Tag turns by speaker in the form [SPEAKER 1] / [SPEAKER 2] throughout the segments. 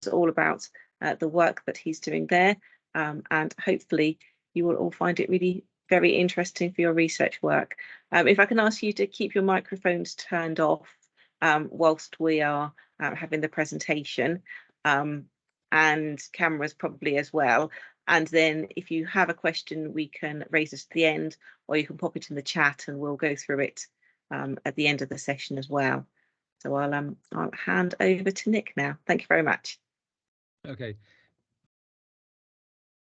[SPEAKER 1] all about the work that he's doing there, and hopefully you will all find it really very interesting for your research work. If I can ask you to keep your microphones turned off whilst we are having the presentation, and cameras probably as well. And then if you have a question, we can raise it at the end, or you can pop it in the chat and we'll go through it at the end of the session as well. So I'll hand over to Nick now. Thank you very much.
[SPEAKER 2] Okay.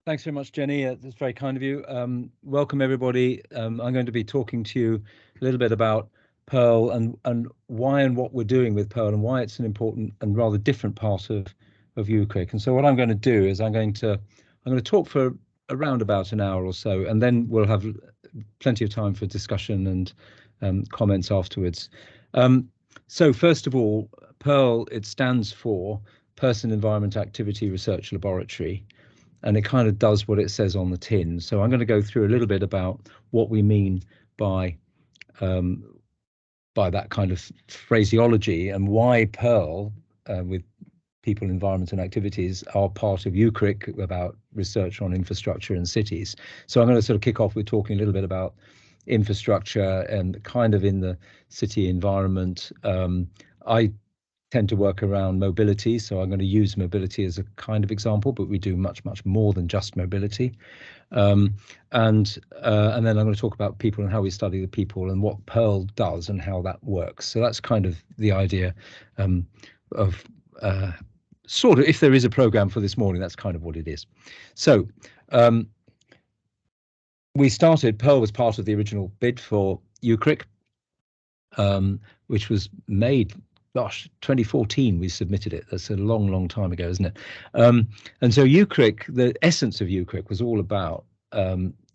[SPEAKER 2] Thanks very much, Jenny. That's very kind of you. Welcome, everybody. I'm going to be talking to you a little bit about Pearl and why and what we're doing with Pearl and why it's an important and rather different part of UKCRIC. And so what I'm going to do is I'm going to talk for around about an hour or so, and then we'll have plenty of time for discussion and comments afterwards. So first of all, Pearl, it stands for Person Environment Activity Research Laboratory, and it kind of does what it says on the tin. So I'm going to go through a little bit about what we mean by that kind of phraseology and why Pearl, with people, environment and activities, are part of UKCRIC about research on infrastructure and cities. So I'm going to sort of kick off with talking a little bit about infrastructure and kind of in the city environment. I tend to work around mobility, so I'm going to use mobility as a kind of example, but we do much more than just mobility. And then I'm going to talk about people and how we study the people and what Pearl does and how that works. So that's kind of the idea of sort of, if there is a program for this morning, that's kind of what it is. So we started, Pearl was part of the original bid for UKCRIC, which was made, gosh, 2014 we submitted it. That's a long time ago, isn't it? And so UKCRIC, the essence of UKCRIC was all about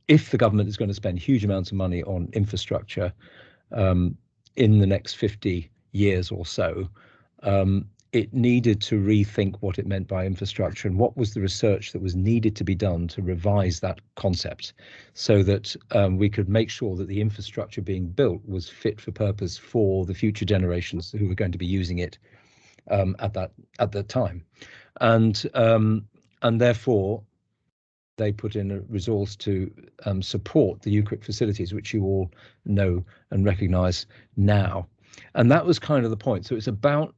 [SPEAKER 2] if the government is going to spend huge amounts of money on infrastructure in the next 50 years or so, it needed to rethink what it meant by infrastructure and what was the research that was needed to be done to revise that concept so that we could make sure that the infrastructure being built was fit for purpose for the future generations who were going to be using it at that time. And therefore, they put in a resource to support the UKCRIC facilities, which you all know and recognise now. And that was kind of the point. So it's about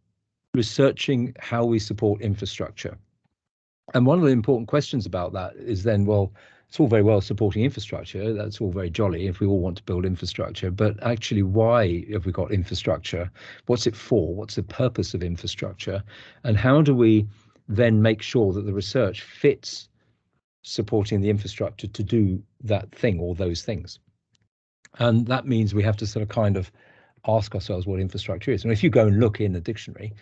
[SPEAKER 2] researching how we support infrastructure. And one of the important questions about that is then, well, it's all very well supporting infrastructure. That's all very jolly if we all want to build infrastructure. But actually, why have we got infrastructure? What's it for? What's the purpose of infrastructure? And how do we then make sure that the research fits supporting the infrastructure to do that thing or those things? And that means we have to sort of kind of ask ourselves what infrastructure is. And if you go and look in the dictionary,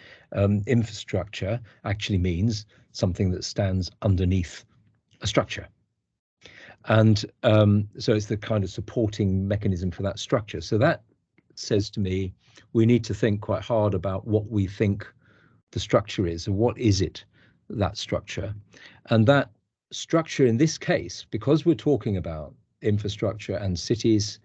[SPEAKER 2] infrastructure actually means something that stands underneath a structure. And so it's the kind of supporting mechanism for that structure. So that says to me, we need to think quite hard about what we think the structure is and what is it, that structure. And that structure in this case, because we're talking about infrastructure and cities,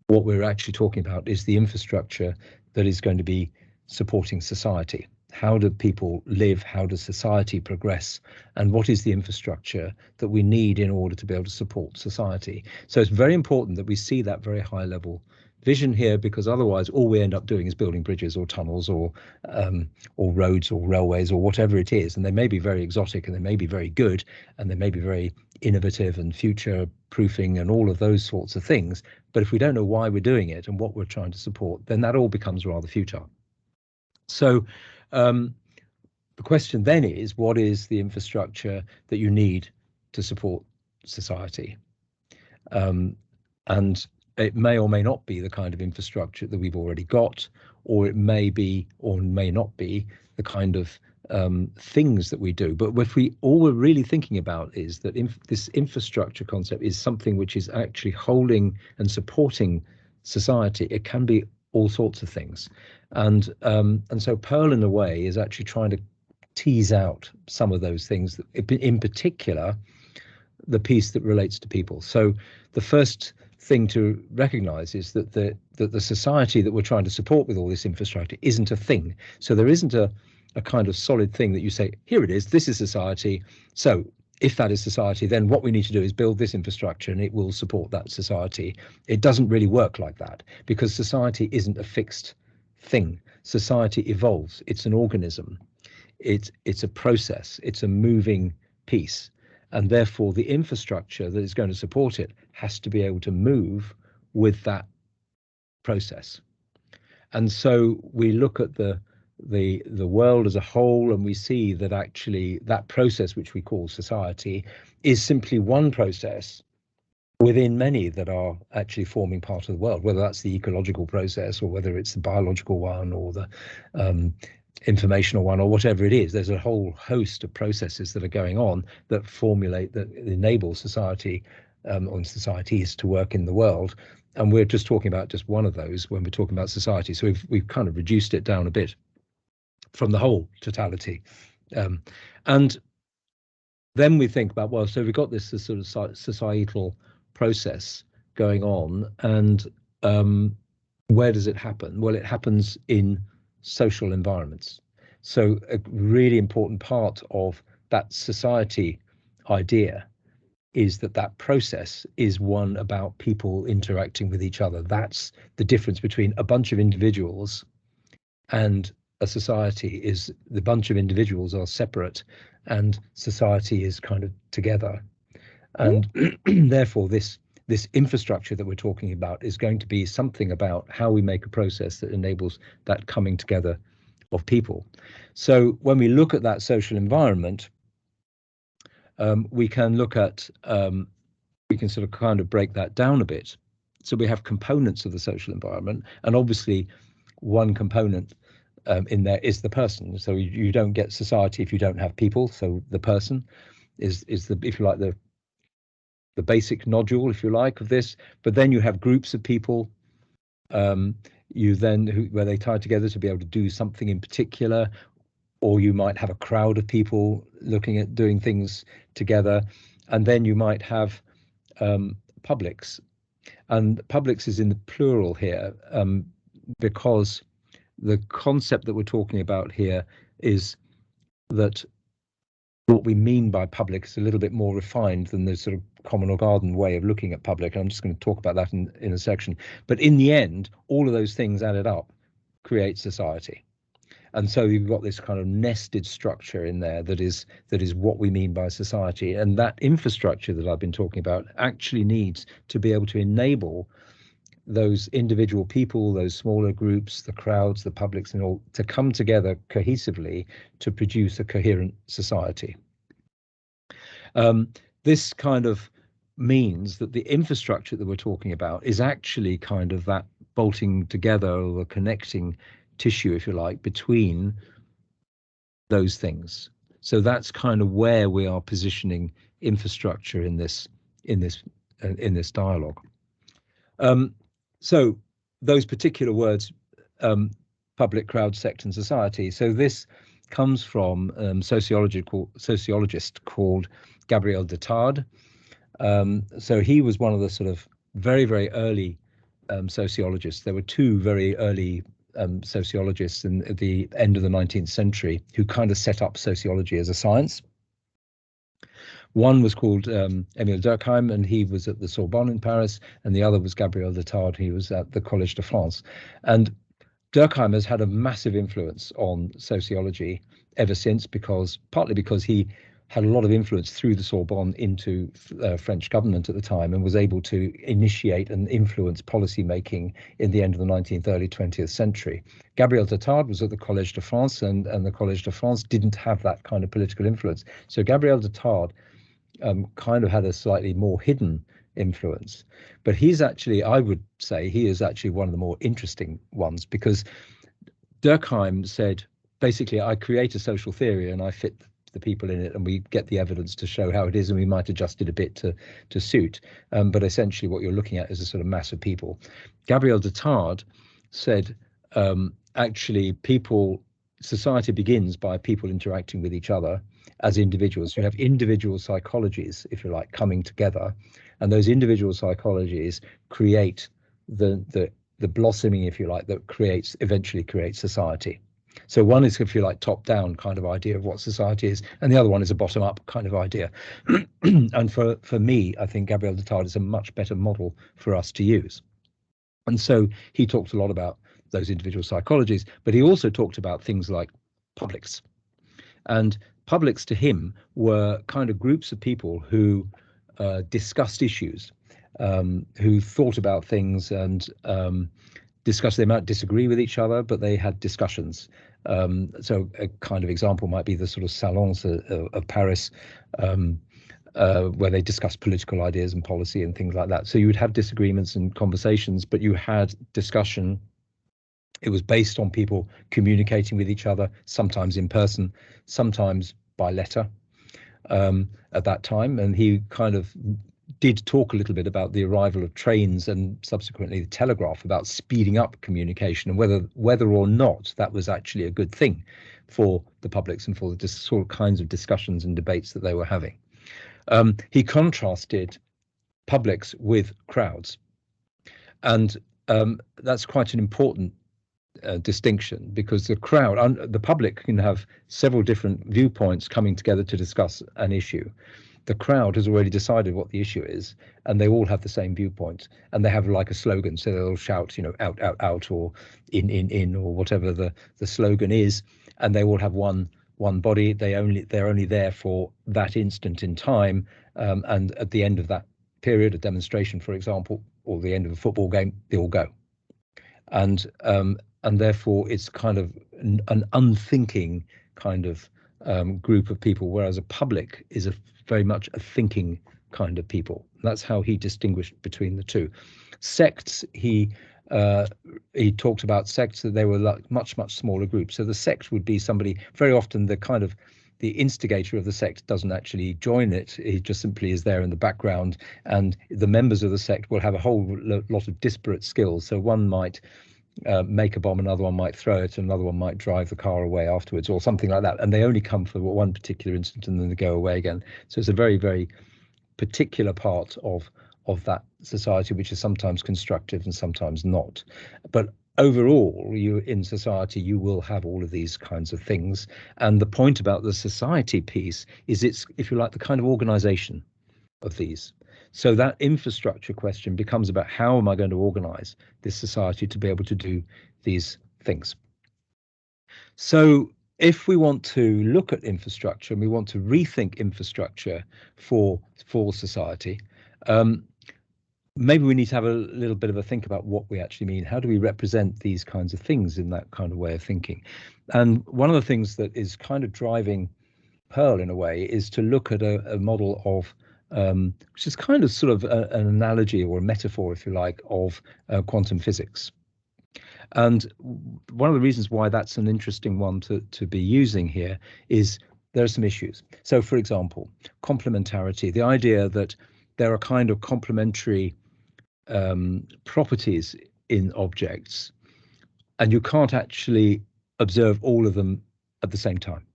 [SPEAKER 2] what we're actually talking about is the infrastructure that is going to be supporting society. How do people live? How does society progress? And what is the infrastructure that we need in order to be able to support society? So it's very important that we see that very high level vision here, because otherwise all we end up doing is building bridges or tunnels or roads or railways or whatever it is. And they may be very exotic and they may be very good and they may be very innovative and future proofing and all of those sorts of things. But if we don't know why we're doing it and what we're trying to support, then that all becomes rather futile. So the question then is, what is the infrastructure that you need to support society? And it may or may not be the kind of infrastructure that we've already got, or it may be or may not be the kind of things that we do. But if all we're really thinking about is that this infrastructure concept is something which is actually holding and supporting society, it can be all sorts of things. And so Pearl, in a way, is actually trying to tease out some of those things, in particular, the piece that relates to people. So the first thing to recognize is that the society that we're trying to support with all this infrastructure isn't a thing. So there isn't a a kind of solid thing that you say, here it is, this is society. So if that is society, then what we need to do is build this infrastructure and it will support that society. It doesn't really work like that, because society isn't a fixed thing. Society evolves. It's an organism. It's a process. It's a moving piece. And therefore, the infrastructure that is going to support it has to be able to move with that process. And so we look at the world as a whole, and we see that actually that process, which we call society, is simply one process within many that are actually forming part of the world, whether that's the ecological process or whether it's the biological one or the informational one or whatever it is. There's a whole host of processes that are going on that formulate, that enable society or societies to work in the world. And we're just talking about just one of those when we're talking about society. So we've kind of reduced it down a bit from the whole totality. And then we think about, well, so we've got this sort of societal process going on, and where does it happen? Well, it happens in social environments. So a really important part of that society idea is that process is one about people interacting with each other. That's the difference between a bunch of individuals and a society. Is the bunch of individuals are separate and society is kind of together. And therefore this infrastructure that we're talking about is going to be something about how we make a process that enables that coming together of people. So when we look at that social environment, we can look at, we can sort of kind of break that down a bit. So we have components of the social environment, and obviously one component in there is the person. So you don't get society if you don't have people. So the person is the, if you like, the basic nodule, if you like, of this. But then you have groups of people, you then where they tie together to be able to do something in particular, or you might have a crowd of people looking at doing things together, and then you might have publics. And publics is in the plural here, because the concept that we're talking about here is that what we mean by public is a little bit more refined than the sort of common or garden way of looking at public. And I'm just going to talk about that in a section. But in the end, all of those things added up create society. And so you've got this kind of nested structure in there that is what we mean by society. And that infrastructure that I've been talking about actually needs to be able to enable those individual people, those smaller groups, the crowds, the publics, and all to come together cohesively to produce a coherent society. This kind of means that the infrastructure that we're talking about is actually kind of that bolting together or the connecting tissue, if you like, between those things. So that's kind of where we are positioning infrastructure in this dialogue. So those particular words, public, crowd, sect, and society. So this comes from sociologist called Gabriel Detard. So he was one of the sort of very, very early sociologists. There were two very early sociologists at the end of the 19th century who kind of set up sociology as a science. One was called Émile Durkheim, and he was at the Sorbonne in Paris, and the other was Gabriel Detard. He was at the Collège de France. And Durkheim has had a massive influence on sociology ever since, partly because he had a lot of influence through the Sorbonne into French government at the time, and was able to initiate and influence policy making in the end of the 19th, early 20th century. Gabriel Detard was at the Collège de France, and the Collège de France didn't have that kind of political influence. So Gabriel Detard kind of had a slightly more hidden influence. But he's actually, I would say, he is actually one of the more interesting ones, because Durkheim said, basically, I create a social theory and I fit the people in it, and we get the evidence to show how it is, and we might adjust it a bit to suit. But essentially what you're looking at is a sort of mass of people. Gabriel Detard said, actually, society begins by people interacting with each other as individuals. You have individual psychologies, if you like, coming together, and those individual psychologies create the blossoming, if you like, that eventually creates society. So one is, if you like, top-down kind of idea of what society is, and the other one is a bottom-up kind of idea. And for me, I think Gabriel Detarde is a much better model for us to use. And so he talked a lot about those individual psychologies, but he also talked about things like publics. And publics to him were kind of groups of people who discussed issues, who thought about things and discussed. They might disagree with each other, but they had discussions. So a kind of example might be the sort of salons of Paris, where they discussed political ideas and policy and things like that. So you would have disagreements and conversations, but you had discussion. It was based on people communicating with each other, sometimes in person, sometimes by letter, at that time. And he kind of did talk a little bit about the arrival of trains and subsequently the telegraph, about speeding up communication, and whether or not that was actually a good thing for the publics and for the sort of kinds of discussions and debates that they were having. He contrasted publics with crowds, and that's quite an important distinction, because the crowd, the public, can have several different viewpoints coming together to discuss an issue. The crowd has already decided what the issue is, and they all have the same viewpoint, and they have like a slogan, so they'll shout, out, out, out, or in, or whatever the slogan is, and they all have one body. They're only there for that instant in time, and at the end of that period, a demonstration, for example, or the end of a football game, they all go. And therefore it's kind of an unthinking kind of group of people, whereas a public is very much a thinking kind of people. That's how he distinguished between the two. Sects, he talked about sects, that they were like much smaller groups. So the sect would be somebody, very often the instigator of the sect doesn't actually join it. He just simply is there in the background, and the members of the sect will have a whole lot of disparate skills. So one might make a bomb, another one might throw it, another one might drive the car away afterwards, or something like that. And they only come for one particular incident and then they go away again. So it's a very, very particular part of that society, which is sometimes constructive and sometimes not. But overall, in society, you will have all of these kinds of things. And the point about the society piece is it's, if you like, the kind of organization of these. So that infrastructure question becomes about, how am I going to organize this society to be able to do these things? So if we want to look at infrastructure and we want to rethink infrastructure for society, maybe we need to have a little bit of a think about what we actually mean. How do we represent these kinds of things in that kind of way of thinking? And one of the things that is kind of driving Pearl in a way is to look at a model of which is kind of sort of an analogy or a metaphor, if you like, of quantum physics. And one of the reasons why that's an interesting one to be using here is there are some issues. So, for example, complementarity, the idea that there are kind of complementary properties in objects, and you can't actually observe all of them at the same time.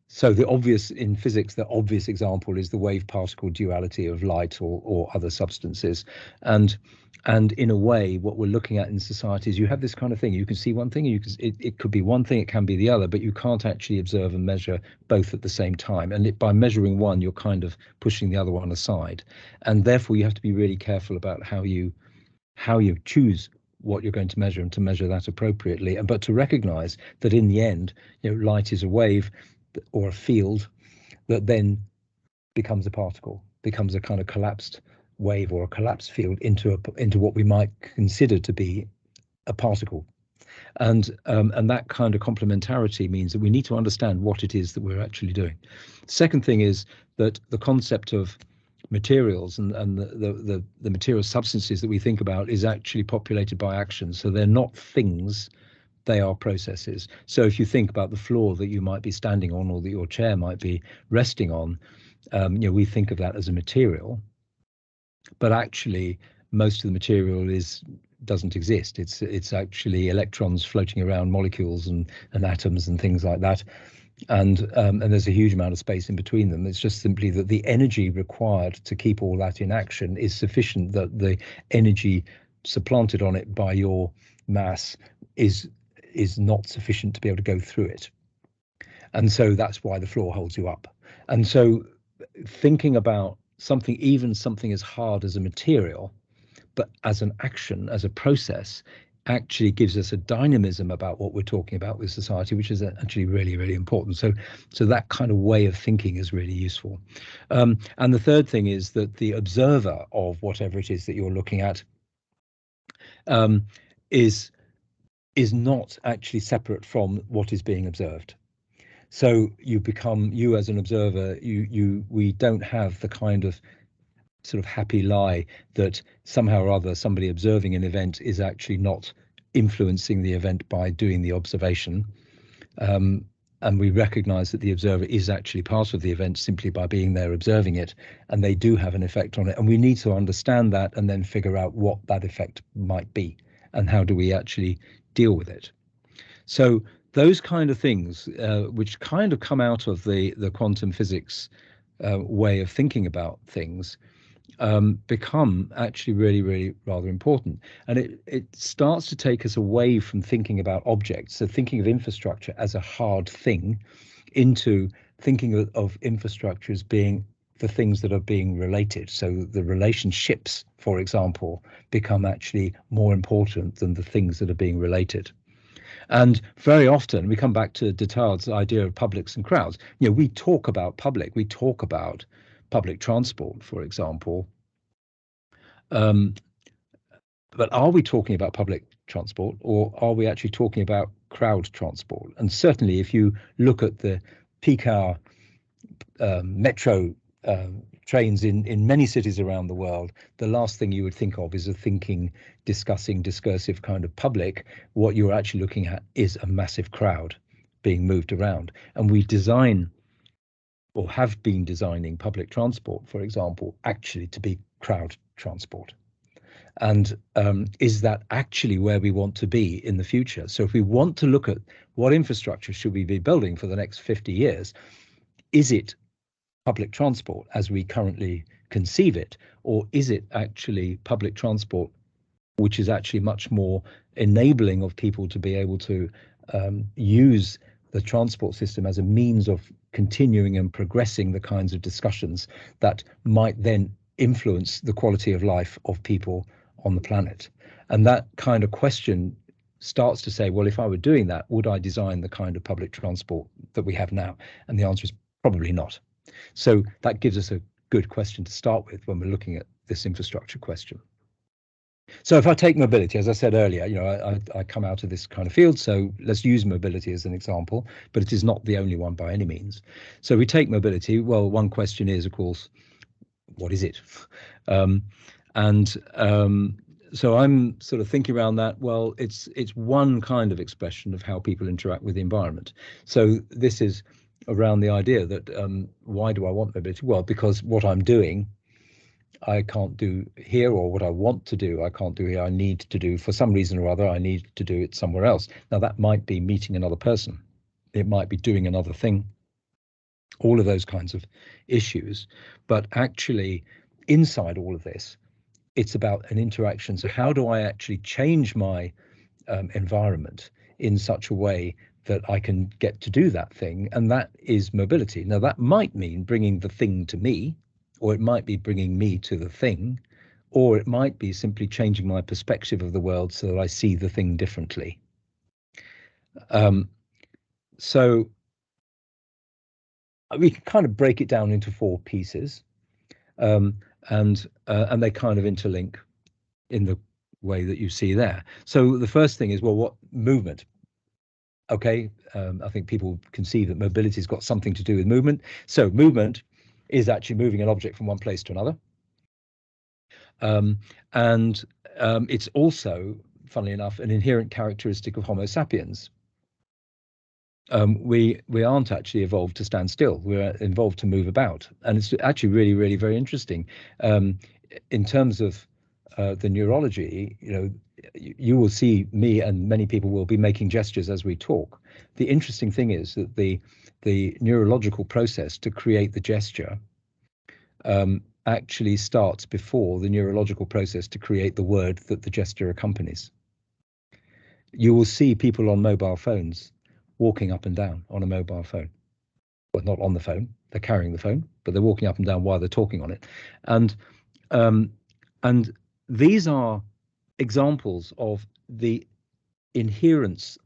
[SPEAKER 2] So in physics, the obvious example is the wave-particle duality of light or other substances. And in a way, what we're looking at in society is you have this kind of thing. You can see one thing, it could be one thing, it can be the other, but you can't actually observe and measure both at the same time. And by measuring one, you're kind of pushing the other one aside. And therefore, you have to be really careful about how you choose what you're going to measure and to measure that appropriately. But to recognize that in the end, light is a wave or a field that then becomes a particle, becomes a kind of collapsed wave or a collapsed field into what we might consider to be a particle. And that kind of complementarity means that we need to understand what it is that we're actually doing. Second thing is that the concept of materials and the material substances that we think about is actually populated by action. So they're not things, they are processes. So if you think about the floor that you might be standing on or that your chair might be resting on, we think of that as a material, but actually most of the material doesn't exist. It's actually electrons floating around, molecules and atoms and things like that. And there's a huge amount of space in between them. It's just simply that the energy required to keep all that in action is sufficient, that the energy supplanted on it by your mass is is not sufficient to be able to go through it. And so that's why the floor holds you up. And so thinking about something, even something as hard as a material, but as an action, as a process, actually gives us a dynamism about what we're talking about with society, which is actually really, really important. So that kind of way of thinking is really useful. And the third thing is that the observer of whatever it is that you're looking at is not actually separate from what is being observed. So you as an observer, we don't have the kind of sort of happy lie that somehow or other somebody observing an event is actually not influencing the event by doing the observation. And we recognize that the observer is actually part of the event simply by being there observing it, and they do have an effect on it. And we need to understand that and then figure out what that effect might be and how do we actually deal with it. So those kind of things, which kind of come out of the quantum physics way of thinking about things, become actually really, really rather important. And it starts to take us away from thinking about objects, so thinking of infrastructure as a hard thing, into thinking of infrastructure as being the things that are being related. So the relationships, for example, become actually more important than the things that are being related. And very often we come back to Descartes' idea of publics and crowds. We talk about public transport, for example. But are we talking about public transport, or are we actually talking about crowd transport? And certainly if you look at the peak hour metro trains in many cities around the world, the last thing you would think of is discussing, discursive kind of public. What you're actually looking at is a massive crowd being moved around. And we design, or have been designing, public transport, for example, actually to be crowd transport. And is that actually where we want to be in the future? So if we want to look at what infrastructure should we be building for the next 50 years, is it public transport as we currently conceive it, or is it actually public transport which is actually much more enabling of people to be able to use the transport system as a means of continuing and progressing the kinds of discussions that might then influence the quality of life of people on the planet? And that kind of question starts to say, well, if I were doing that, would I design the kind of public transport that we have now? And the answer is probably not. So that gives us a good question to start with when we're looking at this infrastructure question. So if I take mobility, as I said earlier, I come out of this kind of field, so let's use mobility as an example, but it is not the only one by any means. So we take mobility. Well, one question is, of course, what is it? So I'm sort of thinking around that. Well, it's one kind of expression of how people interact with the environment. So this is around the idea that why do I want mobility? Well, because what I'm doing, I can't do here, or what I want to do, I can't do here. I need to do, for some reason or other, I need to do it somewhere else. Now, that might be meeting another person. It might be doing another thing. All of those kinds of issues. But actually, inside all of this, it's about an interaction. So how do I actually change my environment in such a way that I can get to do that thing? And that is mobility. Now, that might mean bringing the thing to me, or it might be bringing me to the thing, or it might be simply changing my perspective of the world so that I see the thing differently. So we can kind of break it down into four pieces, and they kind of interlink in the way that you see there. So the first thing is, well, what movement? Okay, I think people can see that mobility has got something to do with movement. So movement is actually moving an object from one place to another. And it's also, funnily enough, an inherent characteristic of Homo sapiens. We aren't actually evolved to stand still. We're evolved to move about. And it's actually really, really very interesting. In terms of the neurology, you will see me, and many people will be making gestures as we talk. The interesting thing is that the neurological process to create the gesture actually starts before the neurological process to create the word that the gesture accompanies. you will see people on mobile phones walking up and down on a mobile phone. Well, not on the phone, they're carrying the phone, but they're walking up and down while they're talking on it. And and these are examples of the inherence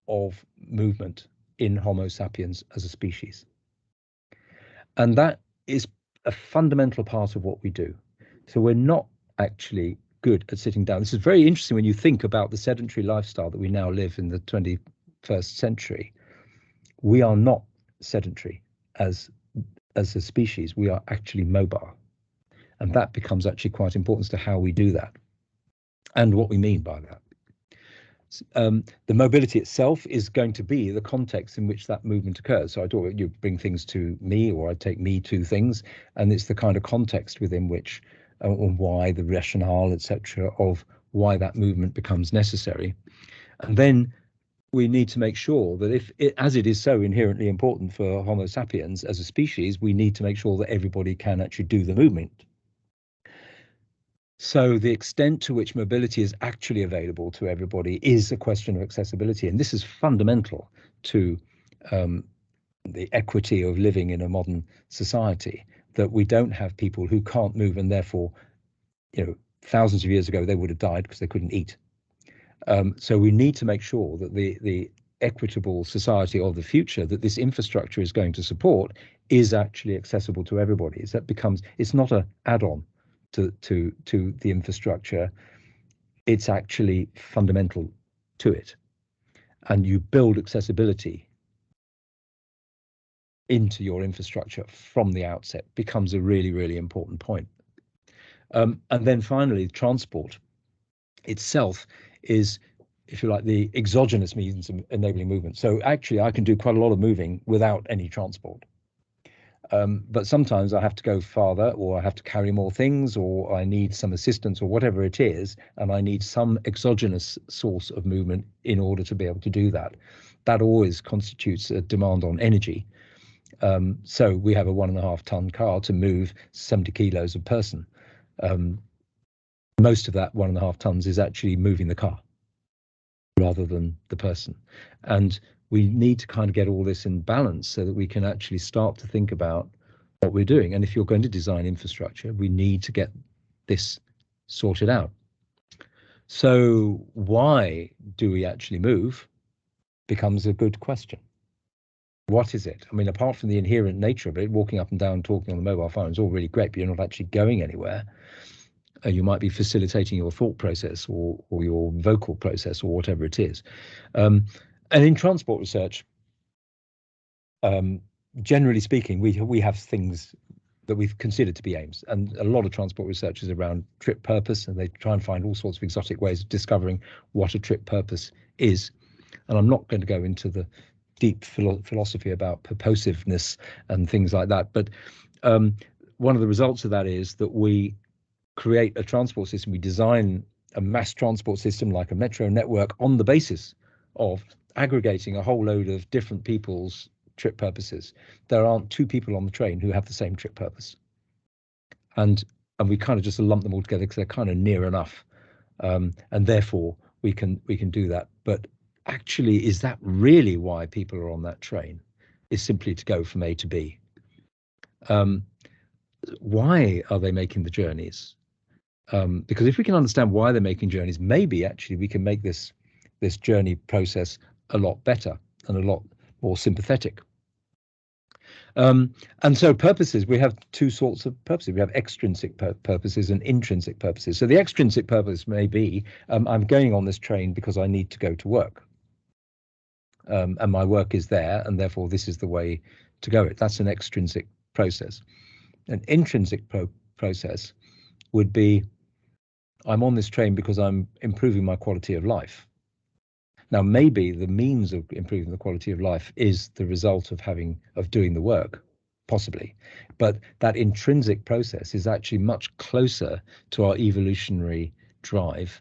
[SPEAKER 2] of movement in Homo sapiens as a species. And that is a fundamental part of what we do. So we're not actually good at sitting down. This is very interesting when you think about the sedentary lifestyle that we now live in the 21st century. We are not sedentary as a species. We are actually mobile. And that becomes actually quite important as to how we do that and what we mean by that. The mobility itself is going to be the context in which that movement occurs. So I thought you bring things to me, or I take me to things, and it's the kind of context within which and why the rationale, etc., of why that movement becomes necessary. And then we need to make sure that as it is so inherently important for Homo sapiens as a species, we need to make sure that everybody can actually do the movement. So the extent to which mobility is actually available to everybody is a question of accessibility. And this is fundamental to the equity of living in a modern society, that we don't have people who can't move, and therefore, thousands of years ago, they would have died because they couldn't eat. So we need to make sure that the equitable society of the future that this infrastructure is going to support is actually accessible to everybody. So that becomes, it's not an add-on to the infrastructure, it's actually fundamental to it. And you build accessibility into your infrastructure from the outset becomes a really, really important point. And then finally, transport itself is, if you like, the exogenous means of enabling movement. So actually, I can do quite a lot of moving without any transport. But sometimes I have to go farther, or I have to carry more things, or I need some assistance, or whatever it is, and I need some exogenous source of movement in order to be able to do that. That always constitutes a demand on energy. So we have a 1.5 ton car to move 70 kilos a person. Most of that 1.5 tons is actually moving the car rather than the person. And we need to kind of get all this in balance so that we can actually start to think about what we're doing. And if you're going to design infrastructure, we need to get this sorted out. So why do we actually move becomes a good question. What is it? I mean, apart from the inherent nature of it, walking up and down, talking on the mobile phone is all really great, but you're not actually going anywhere. You might be facilitating your thought process or your vocal process or whatever it is. And in transport research, generally speaking, we have things that we've considered to be aims, and a lot of transport research is around trip purpose, and they try and find all sorts of exotic ways of discovering what a trip purpose is. And I'm not going to go into the deep philosophy about purposiveness and things like that, but one of the results of that is that we create a transport system. We design a mass transport system like a metro network on the basis of aggregating a whole load of different people's trip purposes. There aren't two people on the train who have the same trip purpose, and we kind of just lump them all together because they're kind of near enough, and therefore we can do that. But actually, is that really why people are on that train? Is simply to go from A to B. Why are they making the journeys? Because if we can understand why they're making journeys, maybe actually we can make this journey process a lot better and a lot more sympathetic. And so purposes, we have two sorts of purposes. We have extrinsic purposes and intrinsic purposes. So the extrinsic purpose may be, I'm going on this train because I need to go to work. And my work is there, and therefore this is the way to go. That's an extrinsic process. An intrinsic process would be, I'm on this train because I'm improving my quality of life. Now, maybe the means of improving the quality of life is the result of doing the work, possibly, but that intrinsic process is actually much closer to our evolutionary drive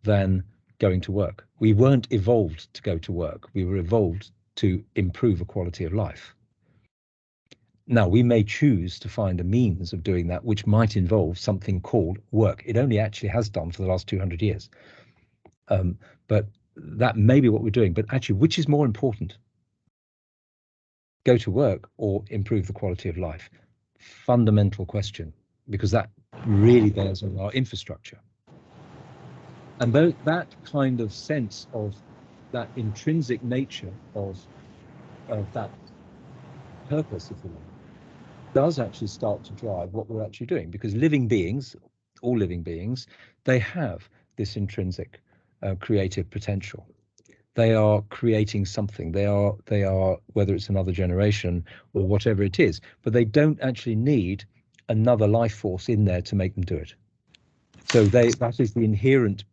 [SPEAKER 2] than going to work. We weren't evolved to go to work. We were evolved to improve a quality of life. Now, we may choose to find a means of doing that, which might involve something called work. It only actually has done for the last 200 years. But that may be what we're doing, but actually, which is more important? Go to work or improve the quality of life? Fundamental question, because that really bears on our infrastructure. And that kind of sense of that intrinsic nature of that purpose, if you like, does actually start to drive what we're actually doing, because living beings, all living beings, they have this intrinsic creative potential. They are creating something. They are, whether it's another generation or whatever it is, but they don't actually need another life force in there to make them do it. So that is the inherence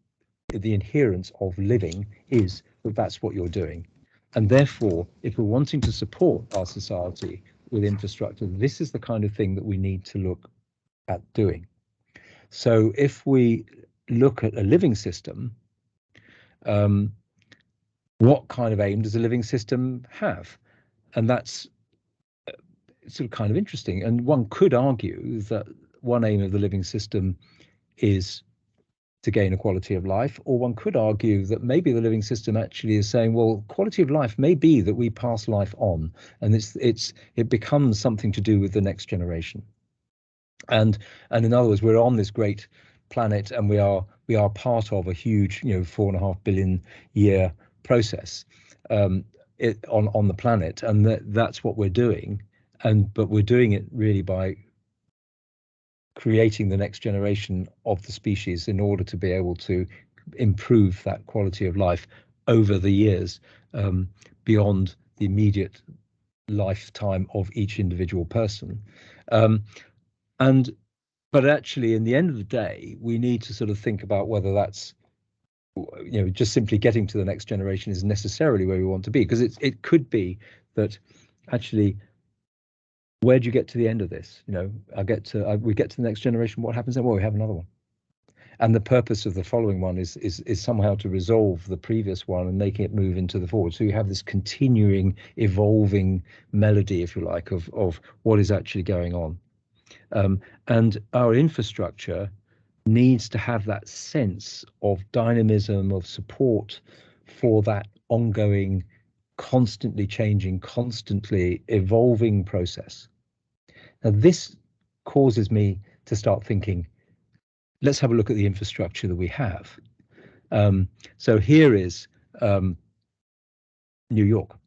[SPEAKER 2] of living, is that that's what you're doing. And therefore, if we're wanting to support our society with infrastructure, this is the kind of thing that we need to look at doing. So if we look at a living system, what kind of aim does a living system have? And that's sort of kind of interesting. And one could argue that one aim of the living system is to gain a quality of life, or one could argue that maybe the living system actually is saying, well, quality of life may be that we pass life on, and it becomes something to do with the next generation. And in other words, we're on this great planet, and we are part of a huge, 4.5 billion year process on the planet, and that's what we're doing. But we're doing it really by creating the next generation of the species in order to be able to improve that quality of life over the years, beyond the immediate lifetime of each individual person. But actually, in the end of the day, we need to sort of think about whether that's, just simply getting to the next generation is necessarily where we want to be, because it could be that actually, where do you get to the end of this? We get to the next generation. What happens then? Well, we have another one. And the purpose of the following one is somehow to resolve the previous one and making it move into the forward. So you have this continuing, evolving melody, if you like, of what is actually going on. And our infrastructure needs to have that sense of dynamism, of support for that ongoing, constantly changing, constantly evolving process. Now, this causes me to start thinking, let's have a look at the infrastructure that we have. So here is New York.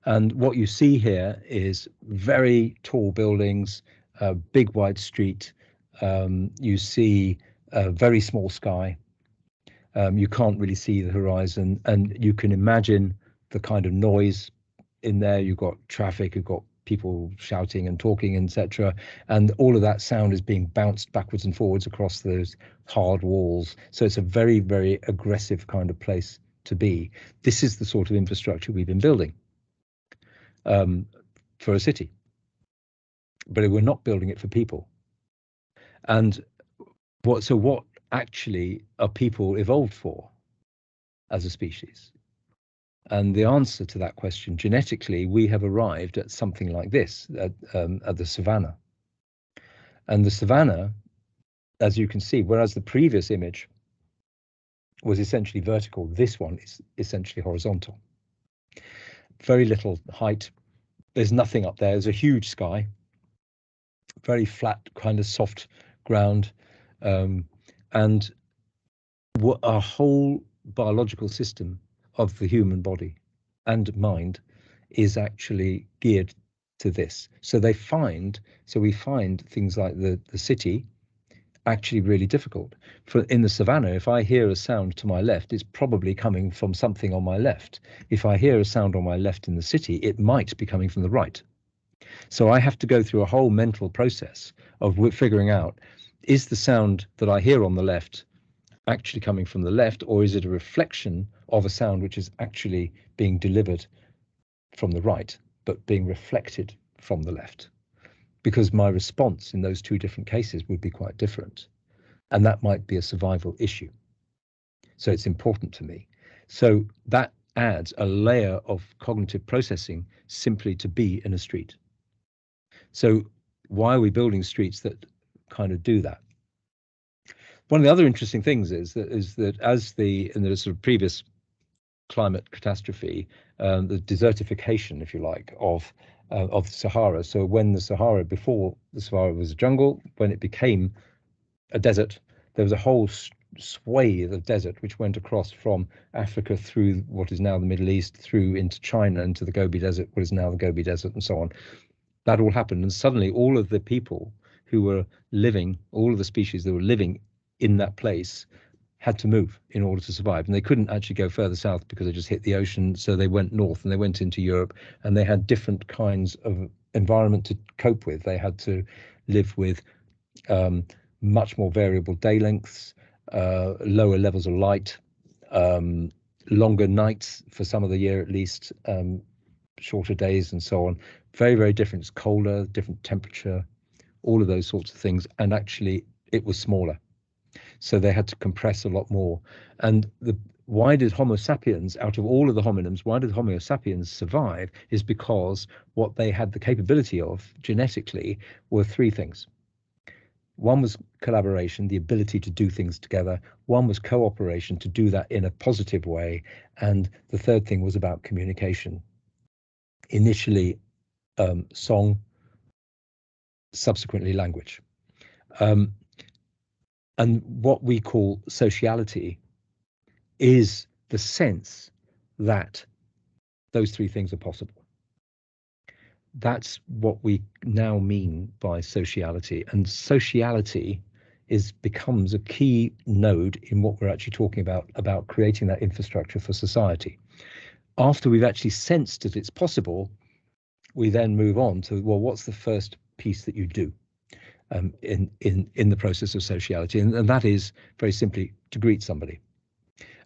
[SPEAKER 2] And what you see here is very tall buildings, a big wide street. You see a very small sky. You can't really see the horizon, and you can imagine the kind of noise in there. You've got traffic, you've got people shouting and talking, etc. And all of that sound is being bounced backwards and forwards across those hard walls. So it's a very, very aggressive kind of place to be. This is the sort of infrastructure we've been building for a city, but we're not building it for people. And what actually are people evolved for as a species? And the answer to that question, genetically, we have arrived at something like this, at the savannah. And the savannah, as you can see, whereas the previous image was essentially vertical, this one is essentially horizontal. Very little height. There's nothing up there. There's a huge sky, very flat, kind of soft ground. And what our whole biological system of the human body and mind is actually geared to this. So we find things like the city actually really difficult. In the savannah, if I hear a sound to my left, it's probably coming from something on my left. If I hear a sound on my left in the city, it might be coming from the right. So I have to go through a whole mental process of figuring out, is the sound that I hear on the left actually coming from the left, or is it a reflection of a sound which is actually being delivered from the right, but being reflected from the left? Because my response in those two different cases would be quite different. And that might be a survival issue. So it's important to me. So that adds a layer of cognitive processing simply to be in a street. So why are we building streets that kind of do that? One of the other interesting things is that as in the sort of previous climate catastrophe, the desertification, if you like, of the Sahara. So when the Sahara, before the Sahara was a jungle, when it became a desert, there was a whole swathe of desert which went across from Africa through what is now the Middle East, through into China, into the Gobi Desert, what is now the Gobi Desert, and so on. That all happened, and suddenly all of the people who were living, all of the species that were living in that place had to move in order to survive. And they couldn't actually go further south because they just hit the ocean. So they went north and they went into Europe, and they had different kinds of environment to cope with. They had to live with much more variable day lengths, lower levels of light, longer nights for some of the year at least, shorter days and so on. Very, very different. It's colder, different temperature, all of those sorts of things. And actually it was smaller. So they had to compress a lot more. And why did Homo sapiens, out of all of the hominins, why did Homo sapiens survive? Is because what they had the capability of genetically were three things. One was collaboration, the ability to do things together. One was cooperation, to do that in a positive way. And the third thing was about communication. Initially, song, subsequently language. And what we call sociality is the sense that those three things are possible. That's what we now mean by sociality. And sociality becomes a key node in what we're actually talking about creating that infrastructure for society. After we've actually sensed that it's possible, we then move on to, well, what's the first piece that you do in the process of sociality? And that is very simply to greet somebody.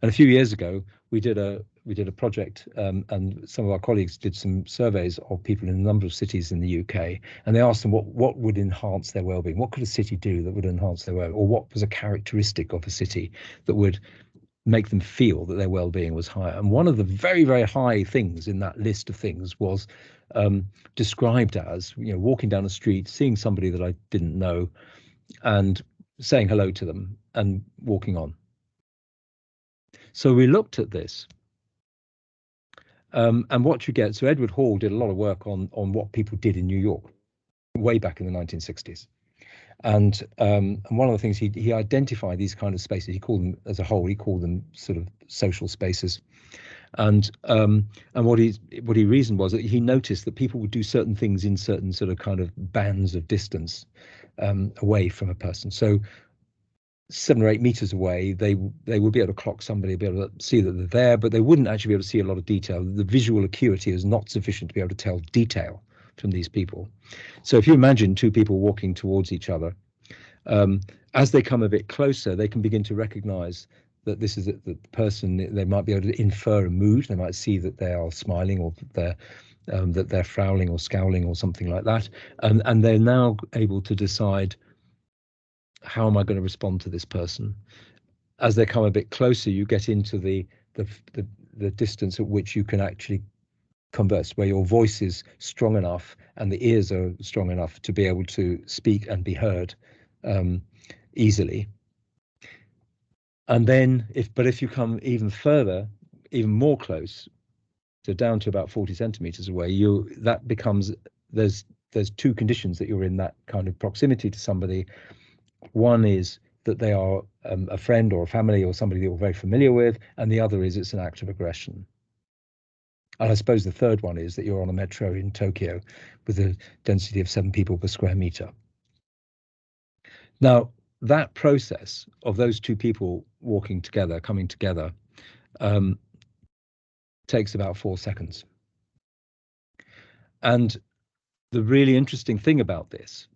[SPEAKER 2] And a few years ago, we did a project, and some of our colleagues did some surveys of people in a number of cities in the UK, and they asked them what would enhance their well-being. What could a city do that would enhance their well-being, or what was a characteristic of a city that would make them feel that their well-being was higher? And one of the very, very high things in that list of things was described as, walking down the street, seeing somebody that I didn't know, and saying hello to them and walking on. So we looked at this, and what you get. So Edward Hall did a lot of work on what people did in New York way back in the 1960s. And one of the things he identified these kind of spaces. He called them, as a whole, he called them sort of social spaces. And what he reasoned was that he noticed that people would do certain things in certain sort of kind of bands of distance away from a person. So 7 or 8 meters away, they would be able to clock somebody, be able to see that they're there, but they wouldn't actually be able to see a lot of detail. The visual acuity is not sufficient to be able to tell detail from these people. So if you imagine two people walking towards each other, as they come a bit closer, they can begin to recognize that this is the person. They might be able to infer a mood. They might see that they are smiling, or that they're frowning or scowling or something like that. And they're now able to decide, how am I going to respond to this person? As they come a bit closer, you get into the distance at which you can actually converse, where your voice is strong enough and the ears are strong enough to be able to speak and be heard easily. And then if you come even further, even more close, so down to about 40 centimeters away, that becomes, there's two conditions that you're in that kind of proximity to somebody. One is that they are a friend or a family or somebody that you're very familiar with, and the other is it's an act of aggression. And I suppose the third one is that you're on a metro in Tokyo with a density of 7 people per square meter. Now, that process of those two people walking together, coming together, takes about 4 seconds. And the really interesting thing about this,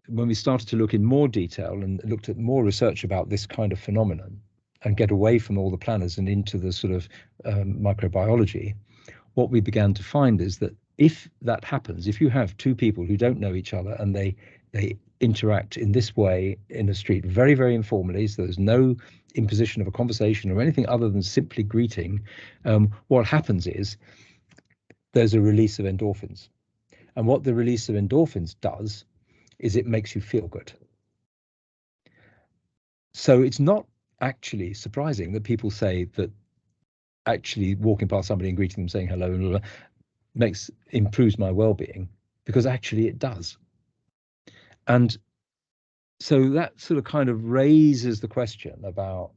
[SPEAKER 2] when we started to look in more detail and looked at more research about this kind of phenomenon and get away from all the planners and into the sort of microbiology, what we began to find is that if that happens, if you have two people who don't know each other and they interact in this way in the street, very, very informally, so there's no imposition of a conversation or anything other than simply greeting, what happens is there's a release of endorphins. And what the release of endorphins does is it makes you feel good. So it's not actually surprising that people say that actually walking past somebody and greeting them, saying hello, and improves my well-being, because actually it does. And so that sort of kind of raises the question about,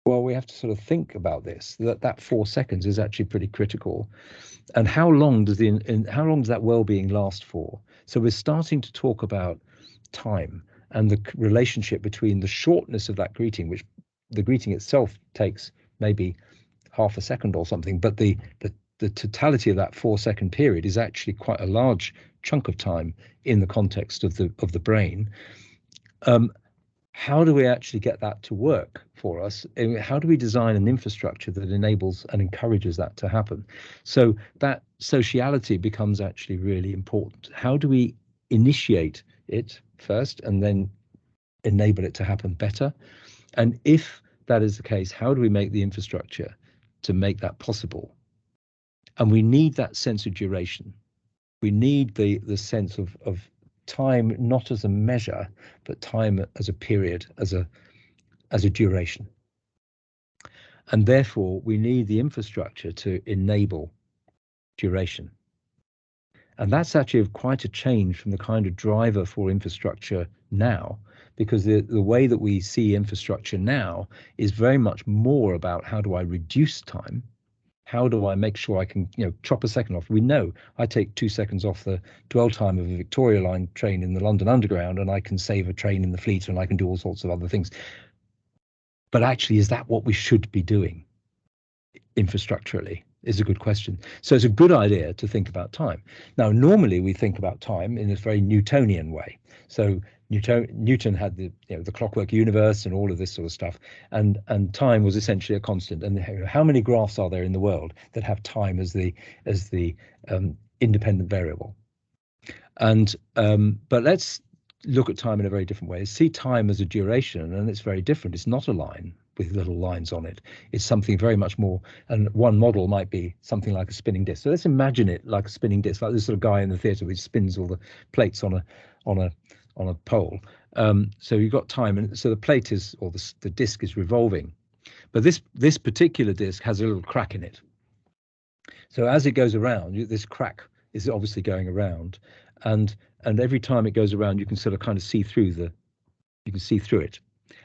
[SPEAKER 2] well, we have to sort of think about this, that 4 seconds is actually pretty critical. And how long does how long does that well-being last for? So we're starting to talk about time and the relationship between the shortness of that greeting, which the greeting itself takes maybe half a second or something, but the totality of that 4-second period is actually quite a large chunk of time in the context of the brain. How do we actually get that to work for us? How do we design an infrastructure that enables and encourages that to happen? So that sociality becomes actually really important. How do we initiate it first and then enable it to happen better? And if that is the case, how do we make the infrastructure to make that possible? And we need that sense of duration. We need the sense of time, not as a measure, but time as a period, as a duration. And therefore, we need the infrastructure to enable duration. And that's actually quite a change from the kind of driver for infrastructure now, because the way that we see infrastructure now is very much more about how do I reduce time. How do I make sure I can, chop a second off? We know I take 2 seconds off the dwell time of a Victoria Line train in the London Underground, and I can save a train in the Fleet, and I can do all sorts of other things. But actually, is that what we should be doing infrastructurally? Is a good question. So it's a good idea to think about time. Now, normally we think about time in a very Newtonian way. So Newton had the clockwork universe and all of this sort of stuff, and time was essentially a constant. And how many graphs are there in the world that have time as the independent variable? And but let's look at time in a very different way. See time as a duration, and it's very different. It's not a line with little lines on it. It's something very much more. And one model might be something like a spinning disc. So let's imagine it like a spinning disc, like this sort of guy in the theatre which spins all the plates on a pole. So you've got time, and so the plate is, or the disc is revolving. But this particular disc has a little crack in it. So as it goes around, this crack is obviously going around, and every time it goes around, you can sort of kind of see through it.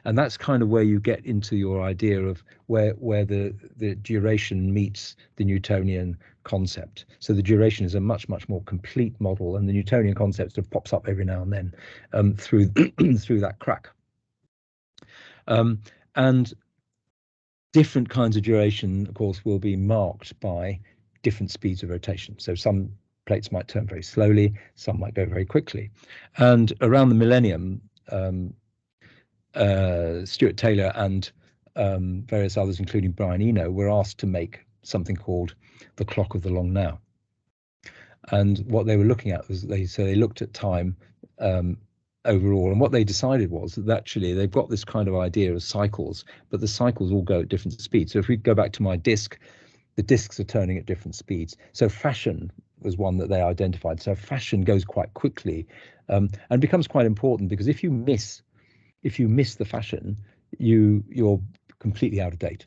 [SPEAKER 2] And that's kind of where you get into your idea of where the duration meets the Newtonian concept. So the duration is a much more complete model, and the Newtonian concept sort of pops up every now and then through through that crack. And different kinds of duration, of course, will be marked by different speeds of rotation. So some plates might turn very slowly, some might go very quickly. And around the millennium, Stuart Taylor and various others, including Brian Eno, were asked to make something called the clock of the long now. And what they were looking at was they looked at time overall, and what they decided was that actually they've got this kind of idea of cycles, but the cycles all go at different speeds. So if we go back to my disc, the discs are turning at different speeds. So fashion was one that they identified. So fashion goes quite quickly and becomes quite important, because if you miss the fashion, you're completely out of date.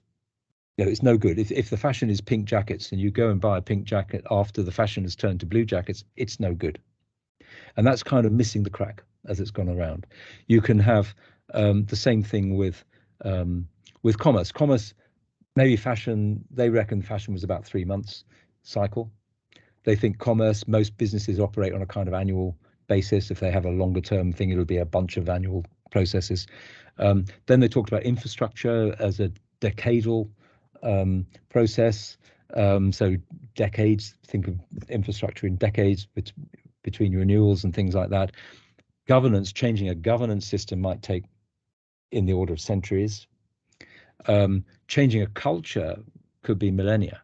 [SPEAKER 2] It's no good. If the fashion is pink jackets and you go and buy a pink jacket after the fashion has turned to blue jackets, it's no good. And that's kind of missing the crack as it's gone around. You can have the same thing with commerce. Commerce, maybe fashion, they reckon fashion was about 3 months cycle. They think commerce, most businesses operate on a kind of annual basis. If they have a longer term thing, it'll be a bunch of annual processes. Then they talked about infrastructure as a decadal process. So decades, think of infrastructure in decades between renewals and things like that. Governance, changing a governance system might take in the order of centuries. Changing a culture could be millennia.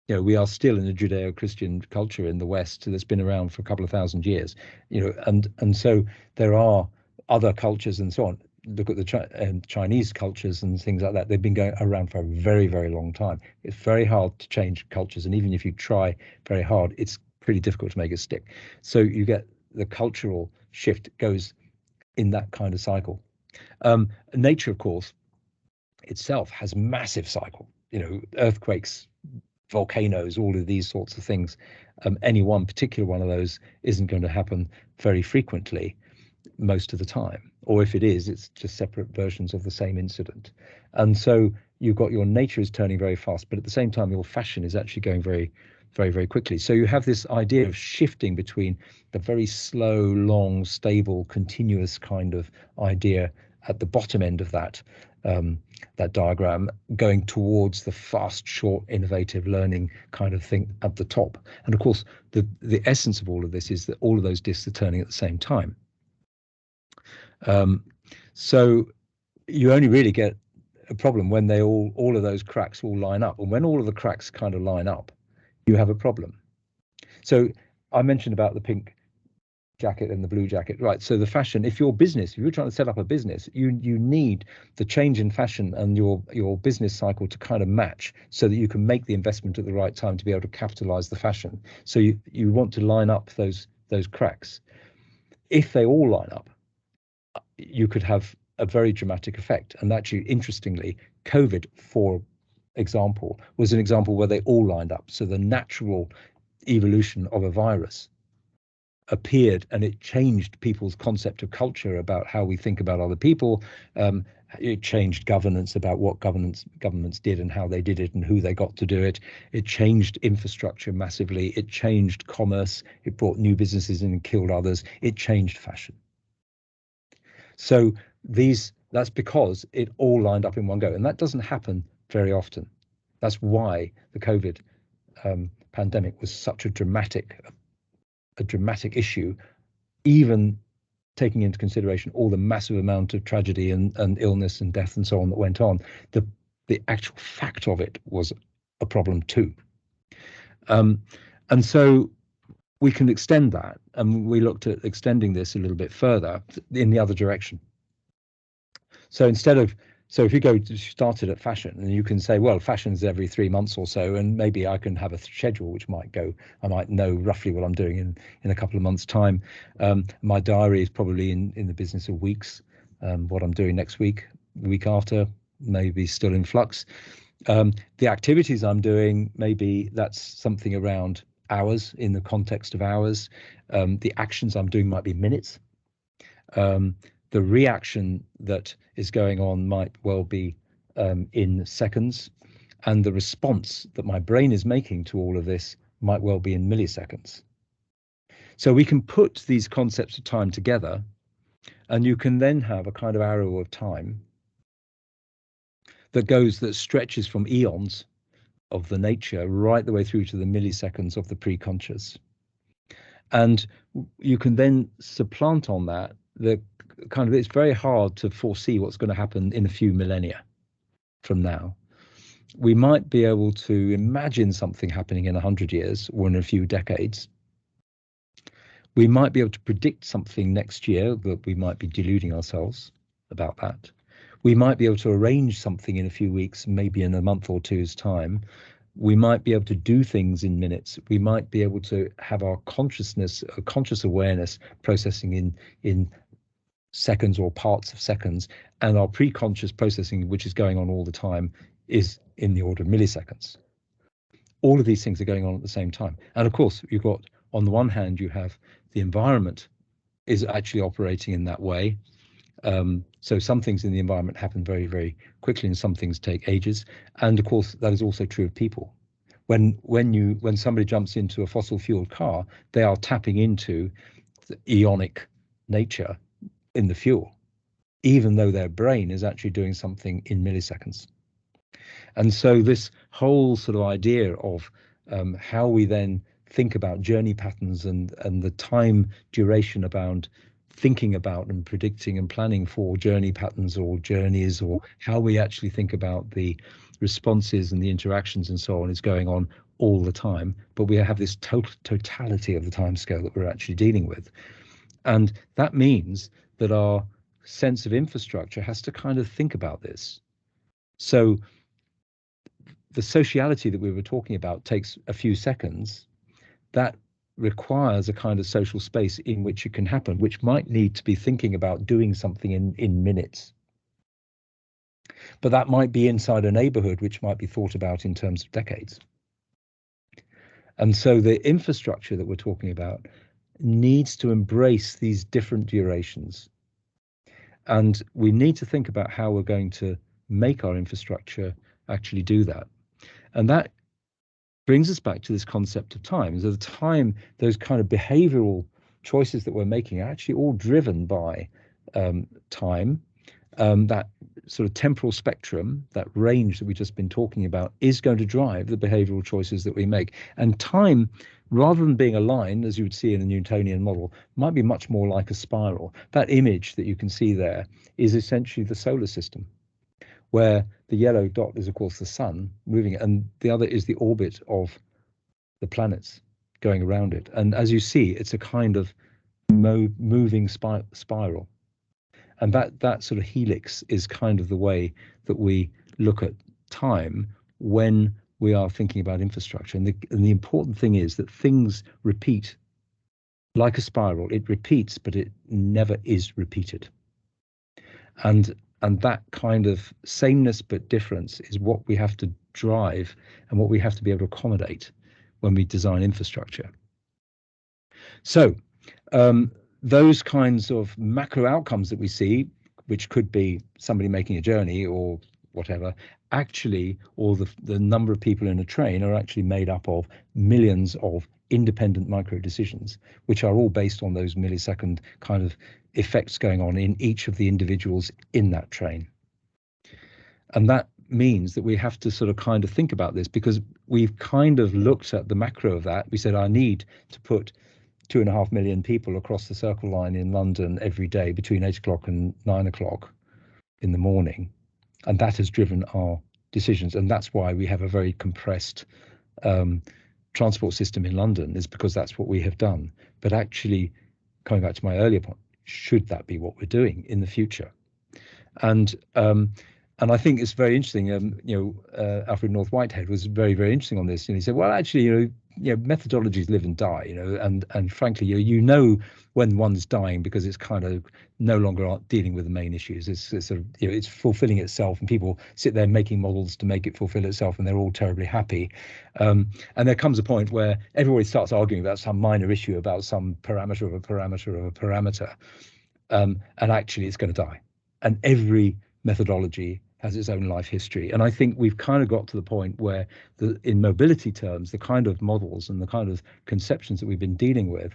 [SPEAKER 2] We are still in a Judeo-Christian culture in the West that's been around for a couple of thousand years, and so there are other cultures and so on. Look at the Chinese cultures and things like that. They've been going around for a very, very long time. It's very hard to change cultures, and even if you try very hard, it's pretty difficult to make it stick. So you get the cultural shift goes in that kind of cycle. Nature, of course, itself has massive cycle. earthquakes, volcanoes, all of these sorts of things. Any one particular one of those isn't going to happen very frequently most of the time, or if it is, it's just separate versions of the same incident. And so you've got your nature is turning very fast, but at the same time your fashion is actually going very, very, very quickly. So you have this idea of shifting between the very slow, long, stable, continuous kind of idea at the bottom end of that diagram, going towards the fast, short, innovative learning kind of thing at the top. And of course, the essence of all of this is that all of those discs are turning at the same time. So you only really get a problem when they all of those cracks all line up. And when all of the cracks kind of line up, you have a problem. So I mentioned about the pink jacket and the blue jacket, right? So the fashion, if you're trying to set up a business, you need the change in fashion and your business cycle to kind of match, so that you can make the investment at the right time to be able to capitalize the fashion. So you want to line up those cracks. If they all line up, you could have a very dramatic effect. And actually, interestingly, COVID, for example, was an example where they all lined up. So the natural evolution of a virus appeared, and it changed people's concept of culture about how we think about other people. It changed governance, about what governments did and how they did it and who they got to do it. It changed infrastructure massively. It changed commerce. It brought new businesses in and killed others. It changed fashion. So that's because it all lined up in one go, and that doesn't happen very often. That's why the COVID pandemic was such a dramatic issue, even taking into consideration all the massive amount of tragedy and illness and death and so on that went on. The actual fact of it was a problem too. And so we can extend that, and we looked at extending this a little bit further in the other direction. So if you started at fashion, and you can say, well, fashion's every 3 months or so, and maybe I can have a schedule which I might know roughly what I'm doing in a couple of months' time. My diary is probably in the business of weeks. What I'm doing next week, the week after, maybe still in flux. The activities I'm doing, maybe that's something around hours, in the context of hours. The actions I'm doing might be minutes. The reaction that is going on might well be in seconds, and the response that my brain is making to all of this might well be in milliseconds. So we can put these concepts of time together, and you can then have a kind of arrow of time that stretches from eons of the nature right the way through to the milliseconds of the pre-conscious. And you can then supplant on that it's very hard to foresee what's going to happen in a few millennia from now. We might be able to imagine something happening in 100 years or in a few decades. We might be able to predict something next year, but we might be deluding ourselves about that. We might be able to arrange something in a few weeks, maybe in a month or two's time. We might be able to do things in minutes. We might be able to have our conscious awareness processing in seconds or parts of seconds, and our pre-conscious processing, which is going on all the time, is in the order of milliseconds. All of these things are going on at the same time. And of course, you've got, on the one hand, you have the environment is actually operating in that way. So some things in the environment happen very, very quickly, and some things take ages. And of course, that is also true of people. When somebody jumps into a fossil fueled car, they are tapping into the eonic nature in the fuel, even though their brain is actually doing something in milliseconds. And so this whole sort of idea of how we then think about journey patterns and the time duration about thinking about and predicting and planning for journey patterns or journeys, or how we actually think about the responses and the interactions and so on, is going on all the time. But we have this totality of the timescale that we're actually dealing with. And that means that our sense of infrastructure has to kind of think about this. So the sociality that we were talking about takes a few seconds. That requires a kind of social space in which it can happen, which might need to be thinking about doing something in minutes. But that might be inside a neighborhood which might be thought about in terms of decades. And so the infrastructure that we're talking about needs to embrace these different durations. And we need to think about how we're going to make our infrastructure actually do that. And that brings us back to this concept of time. So the time, those kind of behavioral choices that we're making are actually all driven by time. That sort of temporal spectrum, that range that we've just been talking about, is going to drive the behavioral choices that we make. And time, rather than being a line, as you would see in a Newtonian model, might be much more like a spiral. That image that you can see there is essentially the solar system, where the yellow dot is, of course, the sun moving it, and the other is the orbit of the planets going around it. And as you see, it's a kind of moving spiral. And that sort of helix is kind of the way that we look at time when we are thinking about infrastructure. And the important thing is that things repeat like a spiral. It repeats, but it never is repeated. And that kind of sameness but difference is what we have to drive and what we have to be able to accommodate when we design infrastructure. So those kinds of macro outcomes that we see, which could be somebody making a journey or whatever, actually, or the number of people in a train are actually made up of millions of independent micro decisions, which are all based on those millisecond kind of effects going on in each of the individuals in that train. And that means that we have to sort of kind of think about this, because we've kind of looked at the macro of that. We said, I need to put 2.5 million people across the Circle Line in London every day between 8 o'clock and 9 o'clock in the morning. And that has driven our decisions. And that's why we have a very compressed transport system in London, is because that's what we have done. But actually, coming back to my earlier point, should that be what we're doing in the future? And I think it's very interesting. Alfred North Whitehead was very, very interesting on this. And he said, well, actually, methodologies live and die, and frankly, you know when one's dying because it's kind of no longer dealing with the main issues. It's sort of, it's fulfilling itself, and people sit there making models to make it fulfill itself, and they're all terribly happy. And there comes a point where everybody starts arguing about some minor issue, about some parameter of a parameter of a parameter, and actually it's going to die. And every methodology has its own life history. And I think we've kind of got to the point where, in mobility terms, the kind of models and the kind of conceptions that we've been dealing with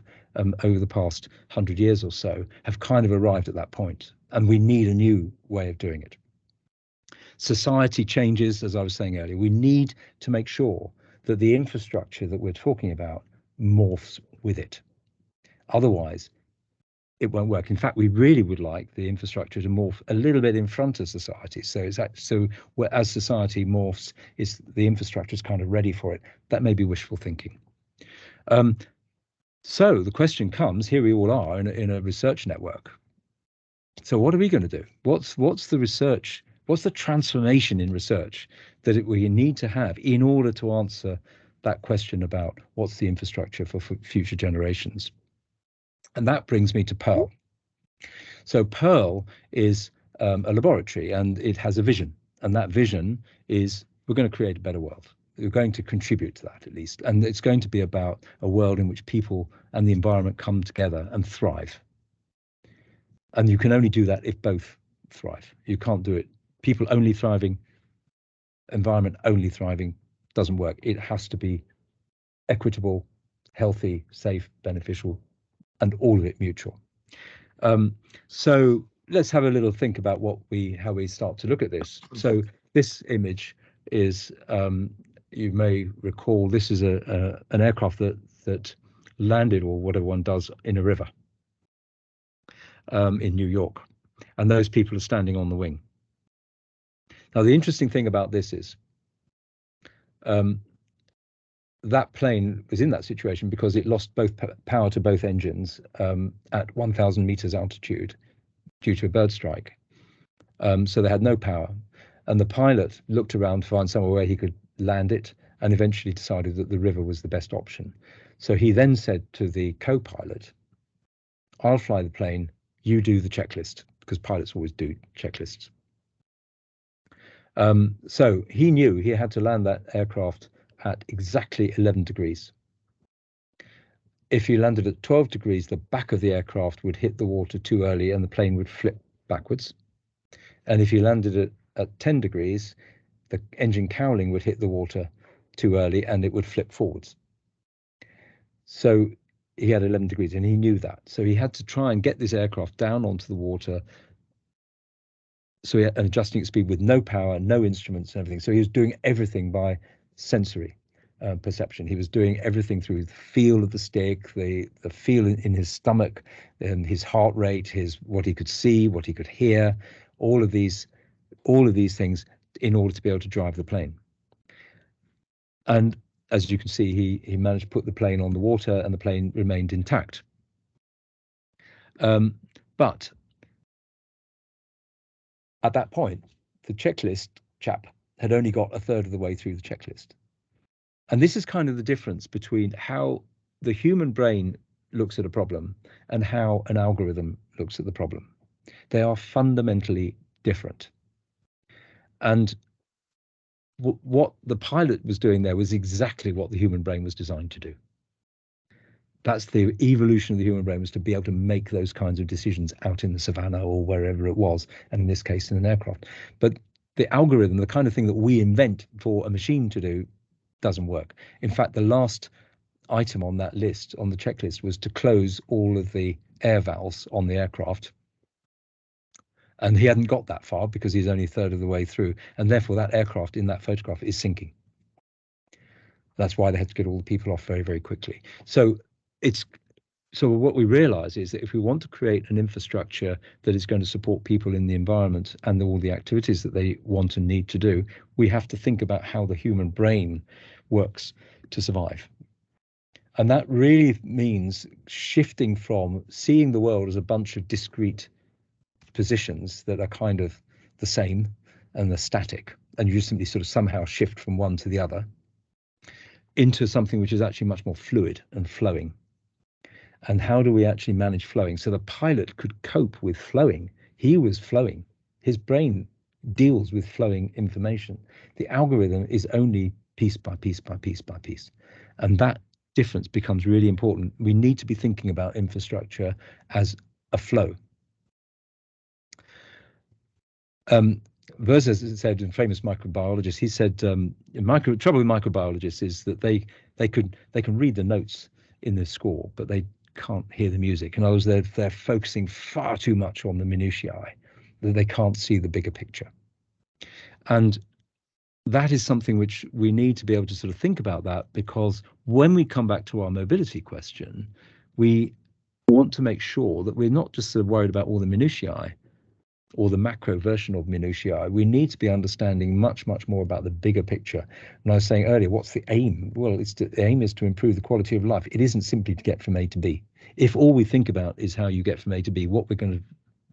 [SPEAKER 2] over the past 100 years or so have kind of arrived at that point. And we need a new way of doing it. Society changes, as I was saying earlier. We need to make sure that the infrastructure that we're talking about morphs with it. Otherwise, it won't work. In fact, we really would like the infrastructure to morph a little bit in front of society. So as society morphs, is the infrastructure is kind of ready for it. That may be wishful thinking. So the question comes: here we all are in a research network. So what are we going to do? What's the research? What's the transformation in research that we need to have in order to answer that question about what's the infrastructure for future generations? And that brings me to PEARL. So PEARL is a laboratory, and it has a vision. And that vision is, we're going to create a better world. We're going to contribute to that, at least. And it's going to be about a world in which people and the environment come together and thrive. And you can only do that if both thrive. You can't do it. People only thriving, environment only thriving, doesn't work. It has to be equitable, healthy, safe, beneficial, and all of it mutual. So let's have a little think about how we start to look at this. So this image is, you may recall, this is an aircraft that landed, or whatever one does, in a river in New York, and those people are standing on the wing. Now, the interesting thing about this is that plane was in that situation because it lost both power to both engines at 1,000 meters altitude due to a bird strike. So they had no power. And the pilot looked around to find somewhere where he could land it, and eventually decided that the river was the best option. So he then said to the co-pilot, I'll fly the plane, you do the checklist, because pilots always do checklists. So he knew he had to land that aircraft at exactly 11 degrees. If you landed at 12 degrees, the back of the aircraft would hit the water too early and the plane would flip backwards. And if you landed at 10 degrees, the engine cowling would hit the water too early and it would flip forwards. So he had 11 degrees and he knew that. So he had to try and get this aircraft down onto the water. So he had an adjusting its speed with no power, no instruments and everything. So he was doing everything by sensory perception. He was doing everything through the feel of the stick, the feel in his stomach, his heart rate, what he could see, what he could hear, all of these things in order to be able to drive the plane. And as you can see, he managed to put the plane on the water and the plane remained intact. But at that point, the checklist chap had only got a third of the way through the checklist. And this is kind of the difference between how the human brain looks at a problem and how an algorithm looks at the problem. They are fundamentally different. And what the pilot was doing there was exactly what the human brain was designed to do. That's the evolution of the human brain, was to be able to make those kinds of decisions out in the savannah or wherever it was, and in this case in an aircraft. But the algorithm, the kind of thing that we invent for a machine to do, doesn't work. In fact, the last item on that list, on the checklist, was to close all of the air valves on the aircraft. And he hadn't got that far because he's only a third of the way through. And therefore, that aircraft in that photograph is sinking. That's why they had to get all the people off very, very quickly. So what we realize is that if we want to create an infrastructure that is going to support people in the environment and all the activities that they want and need to do, we have to think about how the human brain works to survive. And that really means shifting from seeing the world as a bunch of discrete positions that are kind of the same and they're static, and you simply sort of somehow shift from one to the other, into something which is actually much more fluid and flowing. And how do we actually manage flowing? So the pilot could cope with flowing. He was flowing. His brain deals with flowing information. The algorithm is only piece by piece by piece by piece. And that difference becomes really important. We need to be thinking about infrastructure as a flow. Verses said, a famous microbiologist, he said, trouble with microbiologists is that they can read the notes in the score, but they can't hear the music. In other words, they're focusing far too much on the minutiae, that they can't see the bigger picture. And that is something which we need to be able to sort of think about that, because when we come back to our mobility question, we want to make sure that we're not just sort of worried about all the minutiae or the macro version of minutiae. We need to be understanding much, much more about the bigger picture. And I was saying earlier, what's the aim? Well, the aim is to improve the quality of life. It isn't simply to get from A to B. If all we think about is how you get from A to B, what we're going to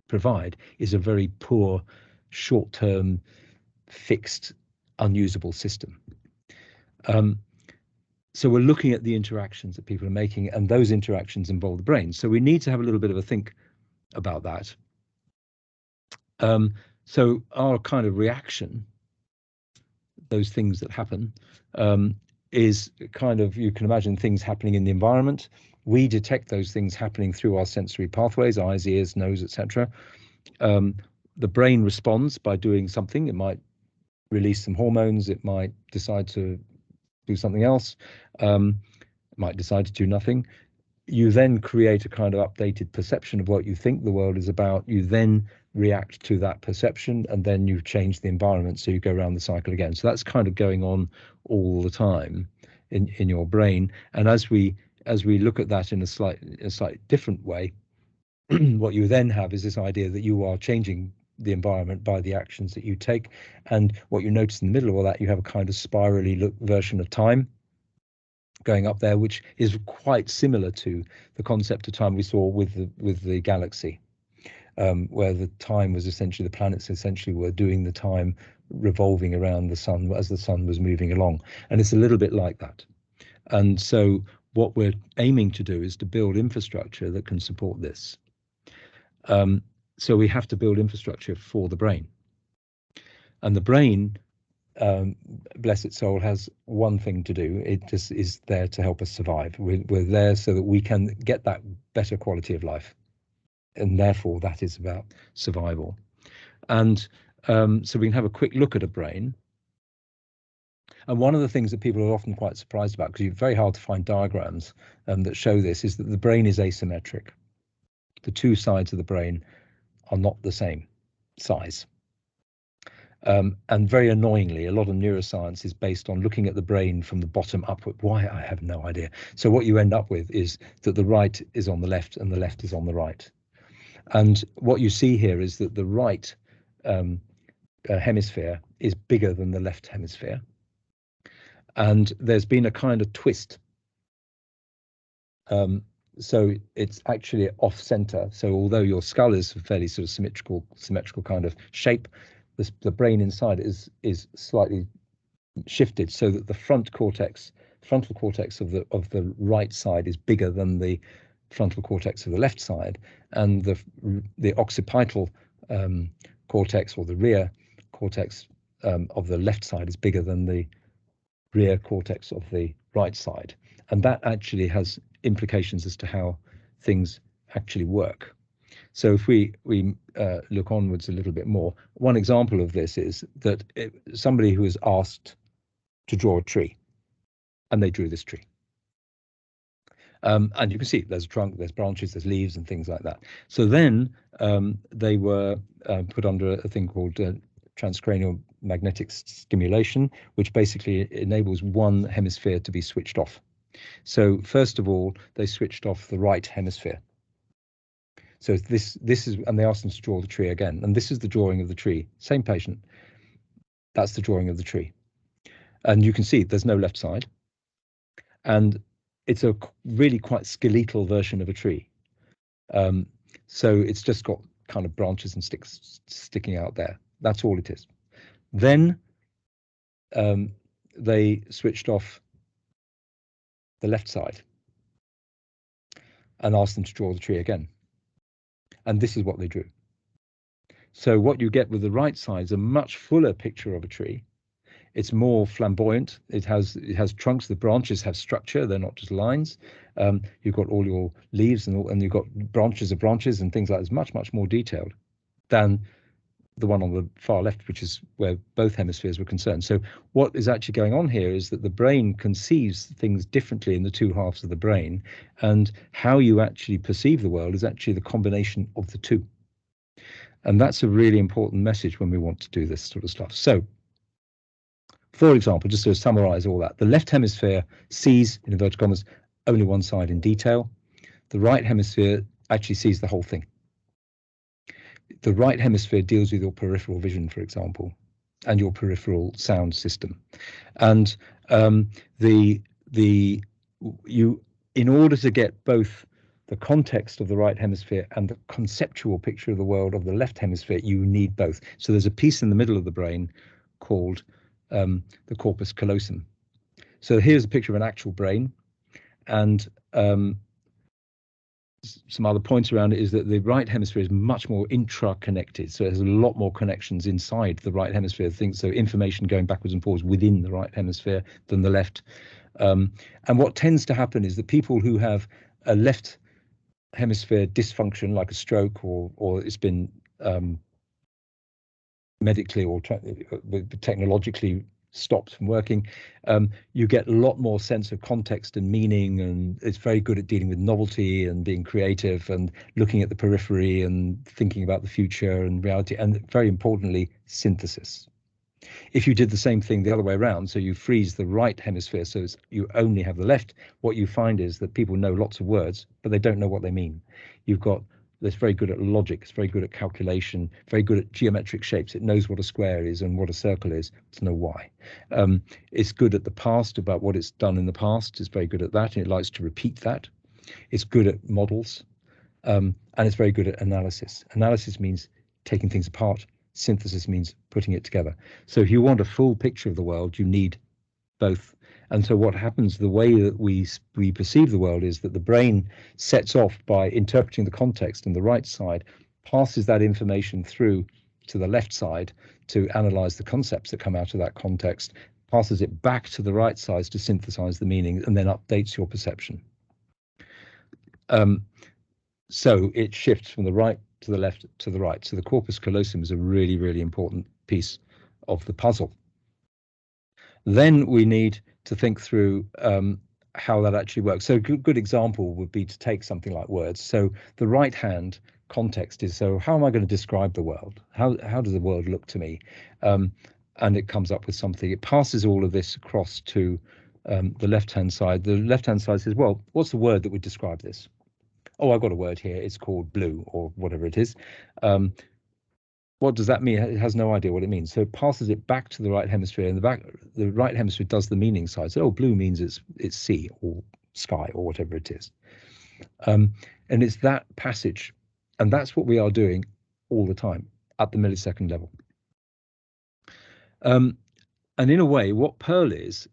[SPEAKER 2] provide is a very poor, short-term, fixed, unusable system. So we're looking at the interactions that people are making, and those interactions involve the brain. So we need to have a little bit of a think about that. So our kind of reaction, those things that happen, is kind of, you can imagine things happening in the environment. We detect those things happening through our sensory pathways, eyes, ears, nose, etc. The brain responds by doing something. It might release some hormones. It might decide to do something else. It might decide to do nothing. You then create a kind of updated perception of what you think the world is about. You then react to that perception, and then you change the environment, so you go around the cycle again. So that's kind of going on all the time in your brain. And as we look at that in a slightly different way, what you then have is this idea that you are changing the environment by the actions that you take. And what you notice in the middle of all that, you have a kind of spirally version of time going up there, which is quite similar to the concept of time we saw with the galaxy, where the time was essentially, the planets essentially were doing the time revolving around the sun as the sun was moving along. And it's a little bit like that. And so what we're aiming to do is to build infrastructure that can support this. So we have to build infrastructure for the brain. And the brain, bless its soul, has one thing to do. It just is there to help us survive. We're there so that we can get that better quality of life, and therefore that is about survival. And so we can have a quick look at a brain. And one of the things that people are often quite surprised about, because it's very hard to find diagrams that show this, is that the brain is asymmetric. The two sides of the brain are not the same size. And very annoyingly, a lot of neuroscience is based on looking at the brain from the bottom upward. Why? I have no idea. So what you end up with is that the right is on the left and the left is on the right. And what you see here is that the right hemisphere is bigger than the left hemisphere. And there's been a kind of twist. So it's actually off center. So although your skull is a fairly sort of symmetrical kind of shape, the brain inside is slightly shifted so that the frontal cortex of the right side is bigger than the frontal cortex of the left side, and the occipital cortex, or the rear cortex of the left side, is bigger than the rear cortex of the right side. And that actually has implications as to how things actually work. So if we look onwards a little bit more, one example of this is that somebody who is asked to draw a tree, and they drew this tree. And you can see there's a trunk, there's branches, there's leaves and things like that. So then they were put under a thing called transcranial magnetic stimulation, which basically enables one hemisphere to be switched off. So first of all, they switched off the right hemisphere. So this is, and they asked them to draw the tree again. And this is the drawing of the tree. Same patient. That's the drawing of the tree. And you can see there's no left side. And it's a really quite skeletal version of a tree. So it's just got kind of branches and sticks sticking out there. That's all it is. Then they switched off the left side and asked them to draw the tree again. And this is what they drew. So what you get with the right side is a much fuller picture of a tree. It's more flamboyant. It has trunks. The branches have structure. They're not just lines. You've got all your leaves and you've got branches of branches and things like that. It's much, much more detailed than the one on the far left, which is where both hemispheres were concerned. So what is actually going on here is that the brain conceives things differently in the two halves of the brain, and how you actually perceive the world is actually the combination of the two. And that's a really important message when we want to do this sort of stuff. So, for example, just to summarize all that, the left hemisphere sees, in inverted commas, only one side in detail. The right hemisphere actually sees the whole thing. The right hemisphere deals with your peripheral vision, for example, and your peripheral sound system. And in order to get both the context of the right hemisphere and the conceptual picture of the world of the left hemisphere, you need both. So there's a piece in the middle of the brain called the corpus callosum. So here's a picture of an actual brain, and some other points around it is that the right hemisphere is much more intra-connected, so it has a lot more connections inside the right hemisphere, things, so information going backwards and forwards within the right hemisphere than the left. And what tends to happen is that people who have a left hemisphere dysfunction, like a stroke, or it's been medically or technologically stopped from working, you get a lot more sense of context and meaning, and it's very good at dealing with novelty and being creative and looking at the periphery and thinking about the future and reality, and very importantly, synthesis. If you did the same thing the other way around, so you freeze the right hemisphere so you only have the left, what you find is that people know lots of words, but they don't know what they mean. You've got that's very good at logic, it's very good at calculation, very good at geometric shapes. It knows what a square is and what a circle is. It's know why. It's good at the past, about what it's done in the past. It's very good at that, and it likes to repeat that. It's good at models, and it's very good at analysis. Analysis means taking things apart. Synthesis means putting it together. So if you want a full picture of the world, you need both. And so what happens, the way that we perceive the world, is that the brain sets off by interpreting the context, and the right side passes that information through to the left side to analyze the concepts that come out of that context, passes it back to the right side to synthesize the meaning, and then updates your perception. So it shifts from the right to the left to the right. So the corpus callosum is a really, really important piece of the puzzle. Then we need to think through how that actually works. So a good example would be to take something like words. So the right hand context is, so how am I going to describe the world? How does the world look to me? And it comes up with something. It passes all of this across to the left-hand side. The left-hand side says, well, what's the word that would describe this? Oh, I've got a word here. It's called blue, or whatever it is. What does that mean? It has no idea what it means. So it passes it back to the right hemisphere, and the right hemisphere does the meaning side. So, oh, blue means it's sea or sky or whatever it is. And it's that passage, and that's what we are doing all the time at the millisecond level. And in a way, what Pearl is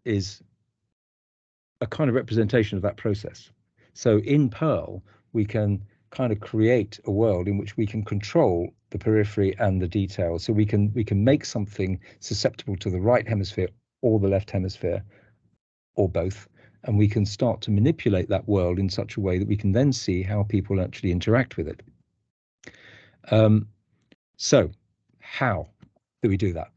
[SPEAKER 2] a kind of representation of that process. So in Pearl, we can kind of create a world in which we can control the periphery and the detail. So we can make something susceptible to the right hemisphere or the left hemisphere, or both, and we can start to manipulate that world in such a way that we can then see how people actually interact with it. So how do we do that?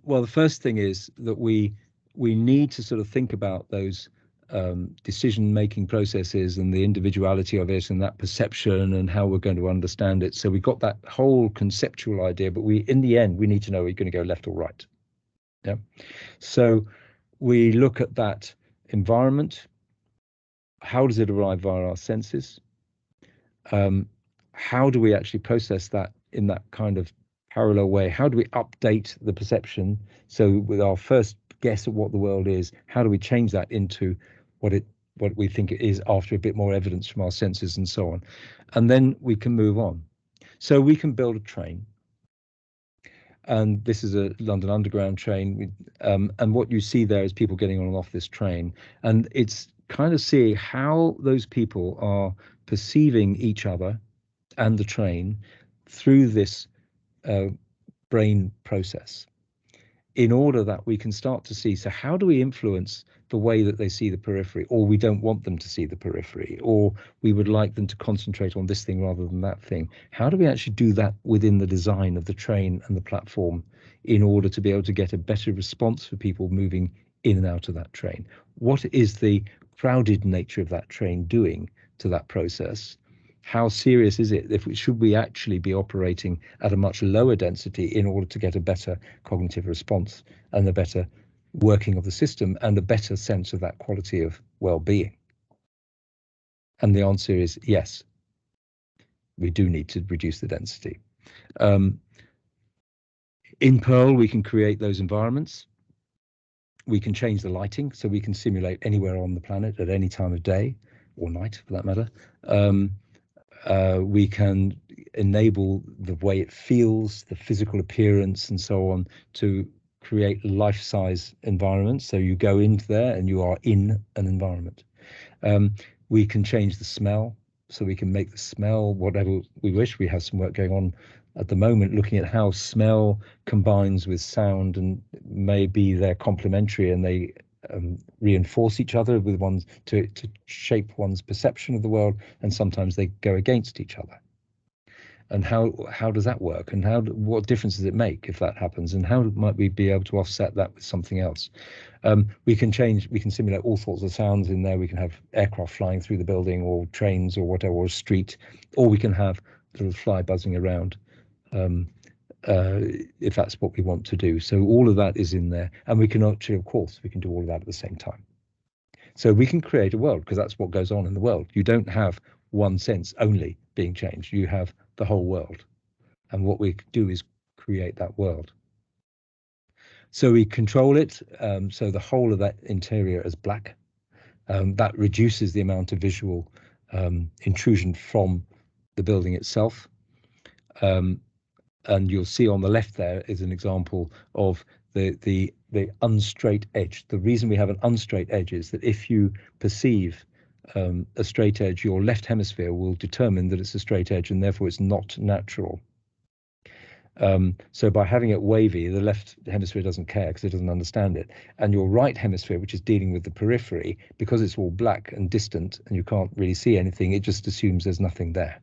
[SPEAKER 2] Well, the first thing is that we need to sort of think about those decision-making processes and the individuality of it and that perception and how we're going to understand it. So we've got that whole conceptual idea, but in the end, we need to know we're going to go left or right. Yeah. So we look at that environment. How does it arrive via our senses? How do we actually process that in that kind of parallel way? How do we update the perception? So with our first guess at what the world is, how do we change that into what we think it is after a bit more evidence from our senses and so on? And then we can move on. So we can build a train. And this is a London Underground train. And what you see there is people getting on and off this train. And it's kind of seeing how those people are perceiving each other and the train through this brain process, in order that we can start to see, so how do we influence the way that they see the periphery, or we don't want them to see the periphery, or we would like them to concentrate on this thing rather than that thing. How do we actually do that within the design of the train and the platform in order to be able to get a better response for people moving in and out of that train? What is the crowded nature of that train doing to that process? How serious is it? Should we actually be operating at a much lower density in order to get a better cognitive response and a better working of the system and a better sense of that quality of well-being? And the answer is yes, we do need to reduce the density. In Pearl, we can create those environments. We can change the lighting, so we can simulate anywhere on the planet at any time of day or night, for that matter. We can enable the way it feels, the physical appearance and so on, to create life-size environments. So you go into there and you are in an environment. We can change the smell, so we can make the smell whatever we wish. We have some work going on at the moment looking at how smell combines with sound, and maybe they're complementary and they reinforce each other with ones to shape one's perception of the world, and sometimes they go against each other. And how does that work, and what difference does it make if that happens, and how might we be able to offset that with something else? We can simulate all sorts of sounds in there. We can have aircraft flying through the building, or trains, or whatever, or a street, or we can have a little fly buzzing around, if that's what we want to do. So all of that is in there, and we can actually, of course, we can do all of that at the same time. So we can create a world, because that's what goes on in the world. You don't have one sense only being changed. You have the whole world, and what we do is create that world. So we control it, so the whole of that interior is black. That reduces the amount of visual intrusion from the building itself. And you'll see on the left there is an example of the unstraight edge. The reason we have an unstraight edge is that if you perceive a straight edge, your left hemisphere will determine that it's a straight edge, and therefore it's not natural. So by having it wavy, the left hemisphere doesn't care because it doesn't understand it. And your right hemisphere, which is dealing with the periphery, because it's all black and distant and you can't really see anything, it just assumes there's nothing there.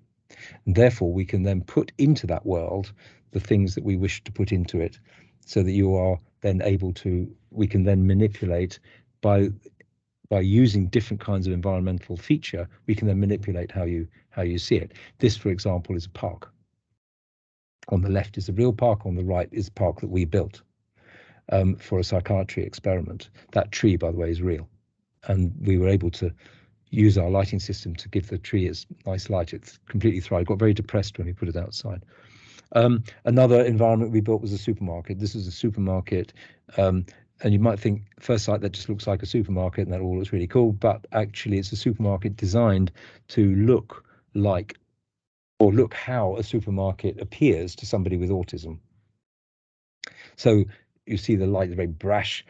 [SPEAKER 2] And therefore, we can then put into that world the things that we wish to put into it, so that you are then able to, we can then manipulate by using different kinds of environmental feature, we can then manipulate how you see it. This, for example, is a park. On the left is a real park, on the right is a park that we built for a psychiatry experiment. That tree, by the way, is real. And we were able to use our lighting system to give the tree its nice light. It's completely thrived. It got very depressed when we put it outside. Another environment we built was a supermarket. This is a supermarket. And you might think, first sight, that just looks like a supermarket and that all looks really cool. But actually, it's a supermarket designed to look like, or look how a supermarket appears to somebody with autism. So you see the light, very brash,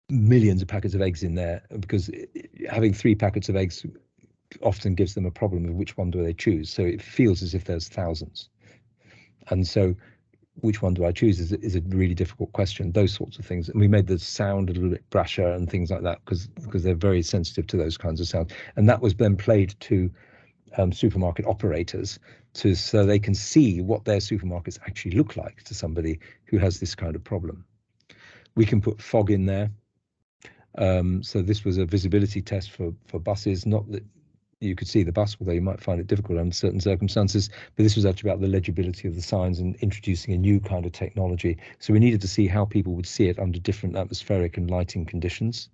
[SPEAKER 2] millions of packets of eggs in there, because having 3 packets of eggs often gives them a problem of which one do they choose. So it feels as if there's thousands. And so which one do I choose is a really difficult question, those sorts of things. And we made the sound a little bit brasher and things like that because they're very sensitive to those kinds of sounds. And that was then played to supermarket operators so they can see what their supermarkets actually look like to somebody who has this kind of problem. We can put fog in there. So this was a visibility test for buses, not that you could see the bus, although you might find it difficult under certain circumstances, but this was actually about the legibility of the signs and introducing a new kind of technology. So we needed to see how people would see it under different atmospheric and lighting conditions.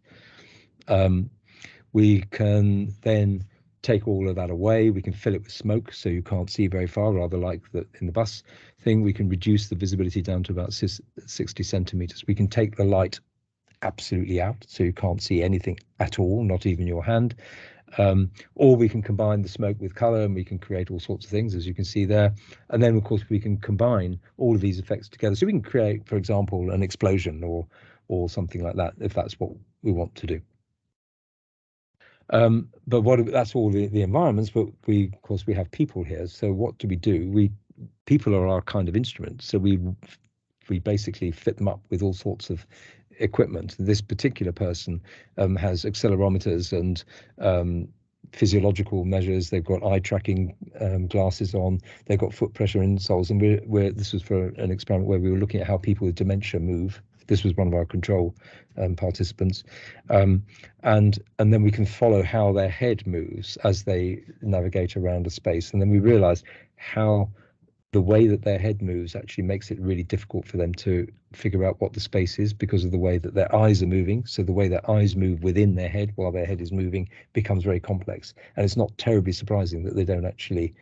[SPEAKER 2] We can then take all of that away. We can fill it with smoke so you can't see very far, rather like in the bus thing. We can reduce the visibility down to about 60 centimeters. We can take the light absolutely out so you can't see anything at all, not even your hand. Or we can combine the smoke with color and we can create all sorts of things, as you can see there. And then, of course, we can combine all of these effects together. So we can create, for example, an explosion or something like that, if that's what we want to do. But that's all the environments, but of course, we have people here. So what do? People are our kind of instrument. So we basically fit them up with all sorts of equipment. This particular person has accelerometers and physiological measures. They've got eye tracking glasses on. They've got foot pressure insoles. And this was for an experiment where we were looking at how people with dementia move. This was one of our control participants. And then we can follow how their head moves as they navigate around a space. And then we realized how the way that their head moves actually makes it really difficult for them to figure out what the space is because of the way that their eyes are moving. So the way their eyes move within their head while their head is moving becomes very complex. And it's not terribly surprising that they don't actually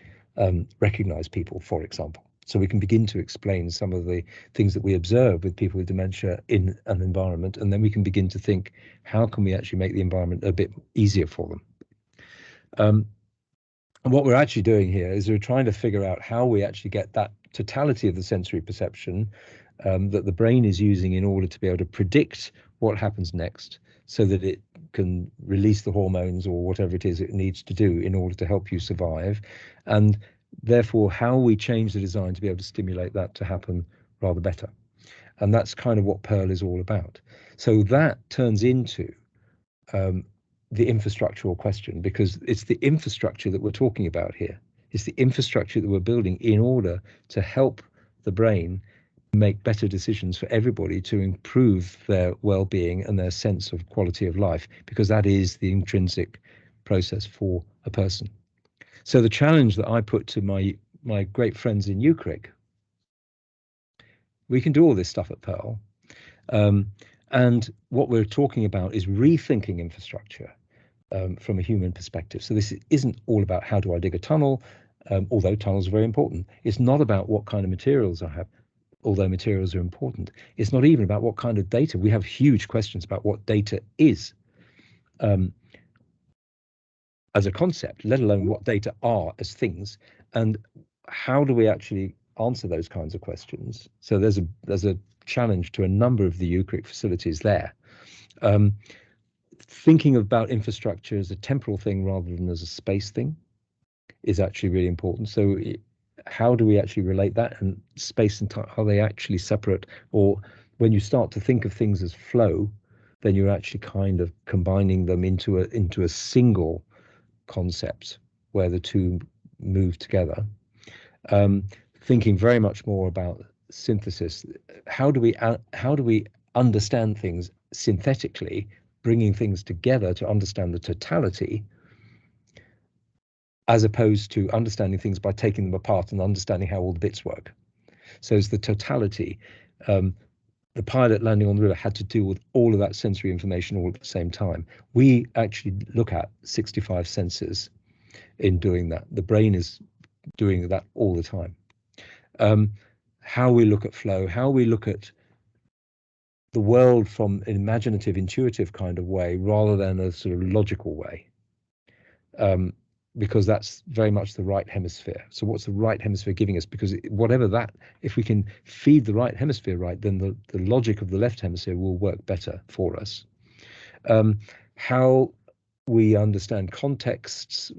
[SPEAKER 2] recognize people, for example. So we can begin to explain some of the things that we observe with people with dementia in an environment, and then we can begin to think, how can we actually make the environment a bit easier for them? And what we're actually doing here is we're trying to figure out how we actually get that totality of the sensory perception that the brain is using in order to be able to predict what happens next, so that it can release the hormones or whatever it is it needs to do in order to help you survive. And therefore, how we change the design to be able to stimulate that to happen rather better. And that's kind of what Pearl is all about. So that turns into the infrastructural question, because it's the infrastructure that we're talking about here. It's the infrastructure that we're building in order to help the brain make better decisions for everybody to improve their well-being and their sense of quality of life, because that is the intrinsic process for a person. So the challenge that I put to my great friends in UKCRIC, we can do all this stuff at Pearl. And what we're talking about is rethinking infrastructure from a human perspective. So this isn't all about how do I dig a tunnel, although tunnels are very important. It's not about what kind of materials I have, although materials are important. It's not even about what kind of data. We have huge questions about what data is as a concept, let alone what data are as things, and how do we actually answer those kinds of questions. So there's a challenge to a number of the UKCRIC facilities there. Thinking about infrastructure as a temporal thing rather than as a space thing is actually really important. So how do we actually relate that? And space and time, are they actually separate? Or when you start to think of things as flow, then you're actually kind of combining them into a single concept where the two move together. Thinking very much more about synthesis. How do we understand things synthetically, bringing things together to understand the totality, as opposed to understanding things by taking them apart and understanding how all the bits work. So it's the totality. The pilot landing on the river had to deal with all of that sensory information all at the same time. We actually look at 65 senses in doing that. The brain is doing that all the time. How we look at flow, how we look at the world from an imaginative, intuitive kind of way rather than a sort of logical way. Because that's very much the right hemisphere. So what's the right hemisphere giving us? Because whatever that, if we can feed the right hemisphere right, then the logic of the left hemisphere will work better for us. How we understand contexts,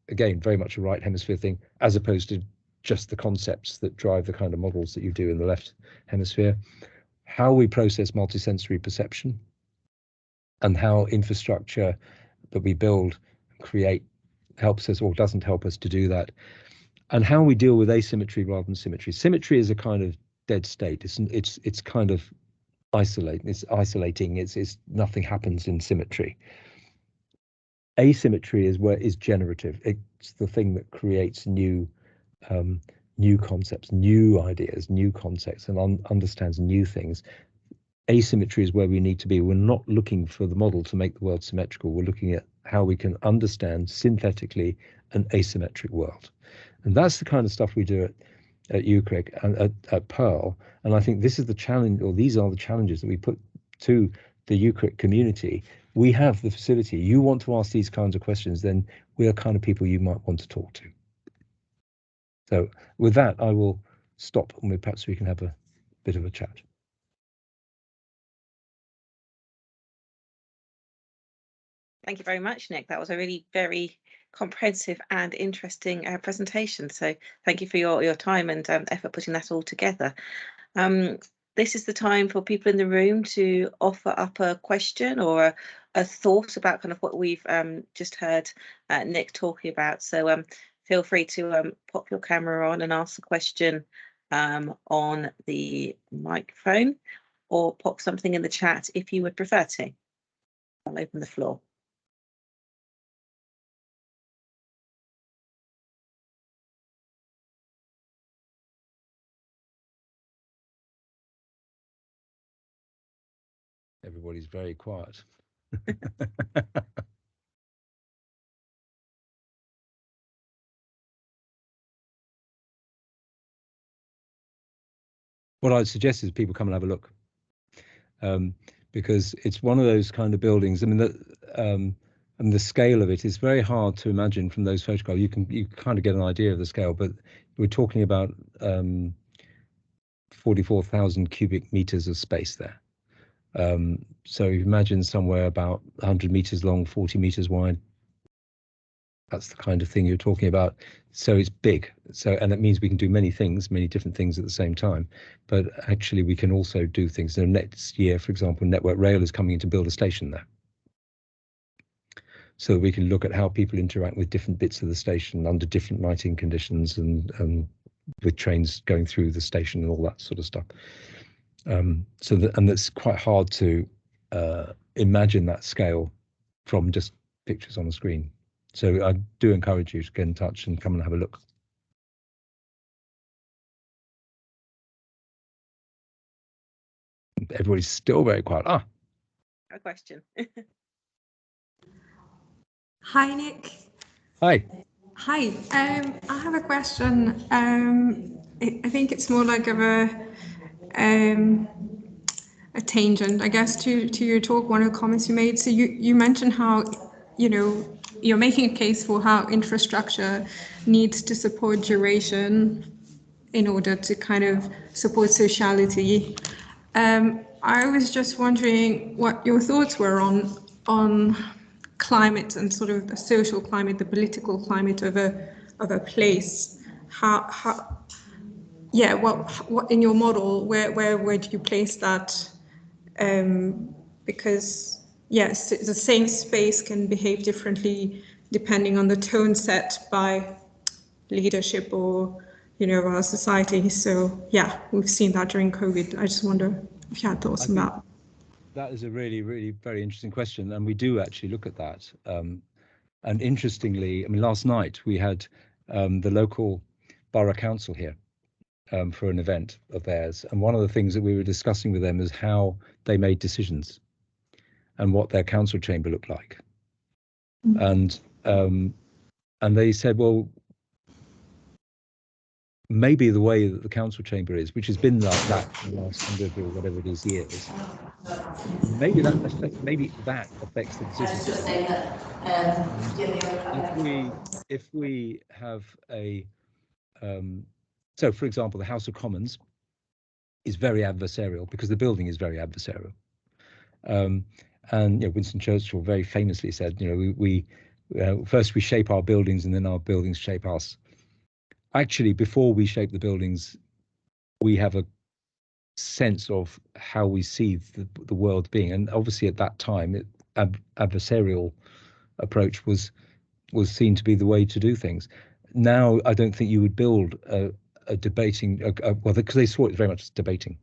[SPEAKER 2] again, very much a right hemisphere thing, as opposed to just the concepts that drive the kind of models that you do in the left hemisphere. How we process multisensory perception, and how infrastructure that we build, create, helps us or doesn't help us to do that, and how we deal with asymmetry rather than symmetry. Symmetry is a kind of dead state. It's kind of isolating. It's isolating. It's nothing happens in symmetry. Asymmetry is generative. It's the thing that creates new concepts, new ideas, new concepts, and understands new things. Asymmetry is where we need to be. We're not looking for the model to make the world symmetrical. We're looking at how we can understand synthetically an asymmetric world. And that's the kind of stuff we do at UKCRIC and at PEARL. And I think this is the challenge, or these are the challenges that we put to the UKCRIC community. We have the facility. You want to ask these kinds of questions, then we are kind of people you might want to talk to. So with that, I will stop, and perhaps we can have a bit of a chat.
[SPEAKER 1] Thank you very much, Nick. That was a really very comprehensive and interesting presentation. So thank you for your time and effort putting that all together. This is the time for people in the room to offer up a question or a thought about kind of what we've just heard Nick talking about. So feel free to pop your camera on and ask the question on the microphone, or pop something in the chat if you would prefer to. I'll open the floor.
[SPEAKER 2] Everybody's very quiet. What I'd suggest is people come and have a look, because it's one of those kind of buildings. I mean, and the scale of it is very hard to imagine from those photographs. You kind of get an idea of the scale, but we're talking about 44,000 cubic meters of space there. So you imagine somewhere about 100 meters long, 40 meters wide. That's the kind of thing you're talking about. So it's big. So, and it means we can do many things, many different things at the same time. But actually, we can also do things. So next year, for example, Network Rail is coming in to build a station there. So we can look at how people interact with different bits of the station under different lighting conditions, and with trains going through the station and all that sort of stuff. So that's quite hard to imagine that scale from just pictures on a screen. So I do encourage you to get in touch and come and have a look. Everybody's still very quiet.
[SPEAKER 1] A question.
[SPEAKER 3] Hi, Nick.
[SPEAKER 2] Hi.
[SPEAKER 3] Hi. I have a question. I think it's more like of a tangent, I guess, to your talk. One of the comments you made. So you mentioned how, you're making a case for how infrastructure needs to support duration in order to kind of support sociality. I was just wondering what your thoughts were on climate and sort of the social climate, the political climate of a place. how yeah, what in your model, where would you place that? Because yes, the same space can behave differently depending on the tone set by leadership or, you know, our society. So yeah, we've seen that during COVID. I just wonder if you had thoughts on that.
[SPEAKER 2] That is a really, really very interesting question, and we do actually look at that. And interestingly, I mean, last night we had the local borough council here for an event of theirs, and one of the things that we were discussing with them is how they made decisions and what their council chamber looked like. And they said, well, maybe the way that the council chamber is, which has been like that for the last 100 or whatever it is years, maybe that affects the decisions.
[SPEAKER 4] Just saying that
[SPEAKER 2] if we have a so for example, the House of Commons is very adversarial because the building is very adversarial. And you know, Winston Churchill very famously said, you know, we first we shape our buildings and then our buildings shape us. Actually, before we shape the buildings, we have a sense of how we see the world being. And obviously at that time, adversarial approach was seen to be the way to do things. Now, I don't think you would build a debating, well, because they saw it very much as debating.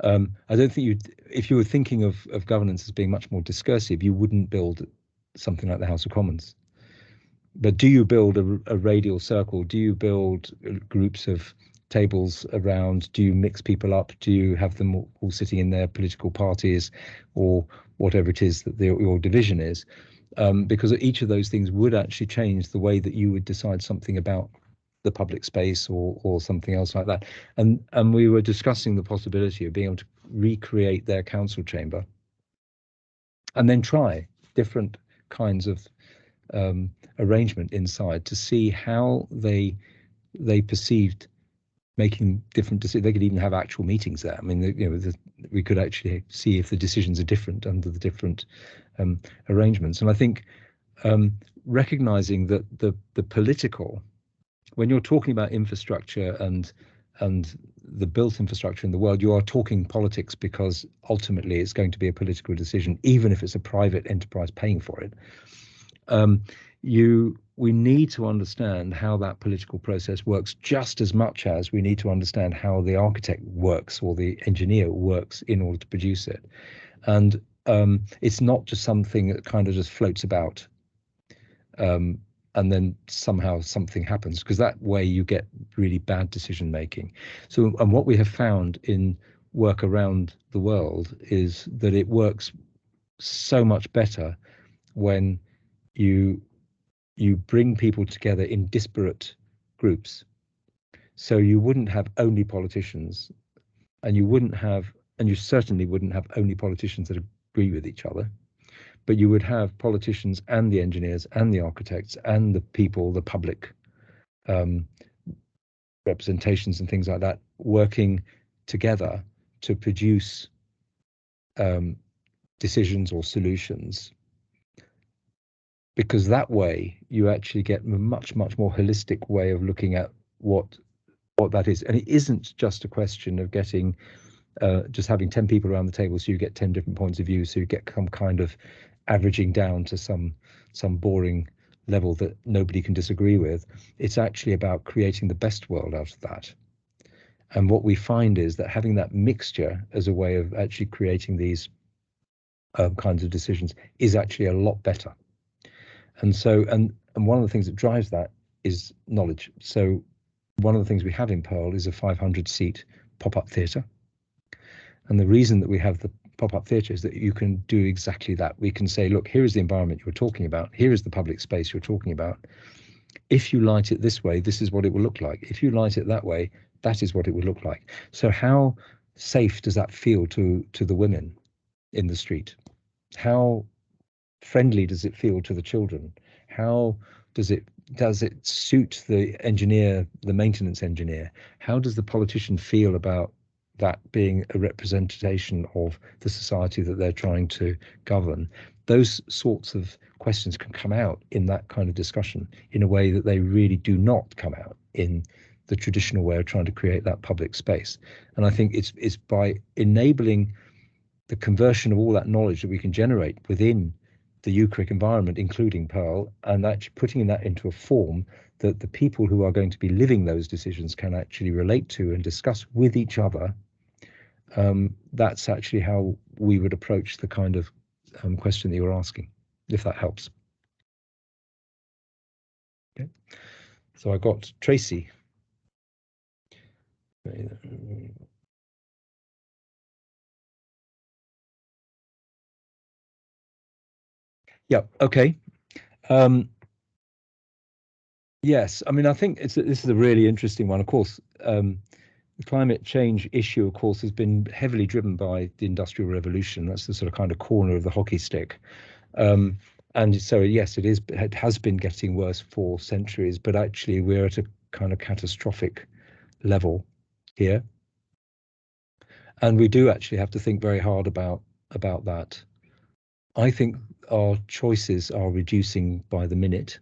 [SPEAKER 2] I don't think if you were thinking of governance as being much more discursive, you wouldn't build something like the House of Commons. But do you build a radial circle? Do you build groups of tables around? Do you mix people up? Do you have them all sitting in their political parties or whatever it is that your division is? Because each of those things would actually change the way that you would decide something about the public space or something else like that. And we were discussing the possibility of being able to recreate their council chamber and then try different kinds of arrangement inside to see how they perceived making different decisions. They could even have actual meetings there. I mean, you know, we could actually see if the decisions are different under the different arrangements. And I think recognizing that the political, when you're talking about infrastructure and the built infrastructure in the world, you are talking politics because ultimately it's going to be a political decision, even if it's a private enterprise paying for it. We need to understand how that political process works just as much as we need to understand how the architect works or the engineer works in order to produce it. And it's not just something that kind of just floats about and then somehow something happens, because that way you get really bad decision making. So, and what we have found in work around the world is that it works so much better when you bring people together in disparate groups. So you wouldn't have only politicians, and you certainly wouldn't have only politicians that agree with each other, but you would have politicians and the engineers and the architects and the people, the public representations and things like that, working together to produce decisions or solutions. Because that way you actually get a much more holistic way of looking at what that is. And it isn't just a question of getting just having 10 people around the table so you get 10 different points of view, so you get some kind of averaging down to some boring level that nobody can disagree with. It's actually about creating the best world out of that. And what we find is that having that mixture as a way of actually creating these kinds of decisions is actually a lot better. And so, and one of the things that drives that is knowledge. So one of the things we have in Pearl is a 500-seat pop-up theatre. And the reason that we have the pop-up theatre is that you can do exactly that. We can say, look, here is the environment you're talking about. Here is the public space you're talking about. If you light it this way, this is what it will look like. If you light it that way, that is what it would look like. So how safe does that feel to the women in the street? How friendly does it feel to the children? How does it suit the engineer, the maintenance engineer? How does the politician feel about that being a representation of the society that they're trying to govern? those sorts of questions can come out in that kind of discussion in a way that they really do not come out in the traditional way of trying to create that public space. And I think it's by enabling the conversion of all that knowledge that we can generate within the UKCRIC environment, including Pearl, and actually putting that into a form that the people who are going to be living those decisions can actually relate to and discuss with each other. That's actually how we would approach the kind of question that you were asking, if that helps. Okay, so I got Tracy. Yeah, okay. Yes, I mean, I think this is a really interesting one. Of course, the climate change issue, of course, has been heavily driven by the Industrial Revolution. That's the sort of kind of corner of the hockey stick. And so, yes, it has been getting worse for centuries, but actually we're at a kind of catastrophic level here. And we do actually have to think very hard about that. I think our choices are reducing by the minute.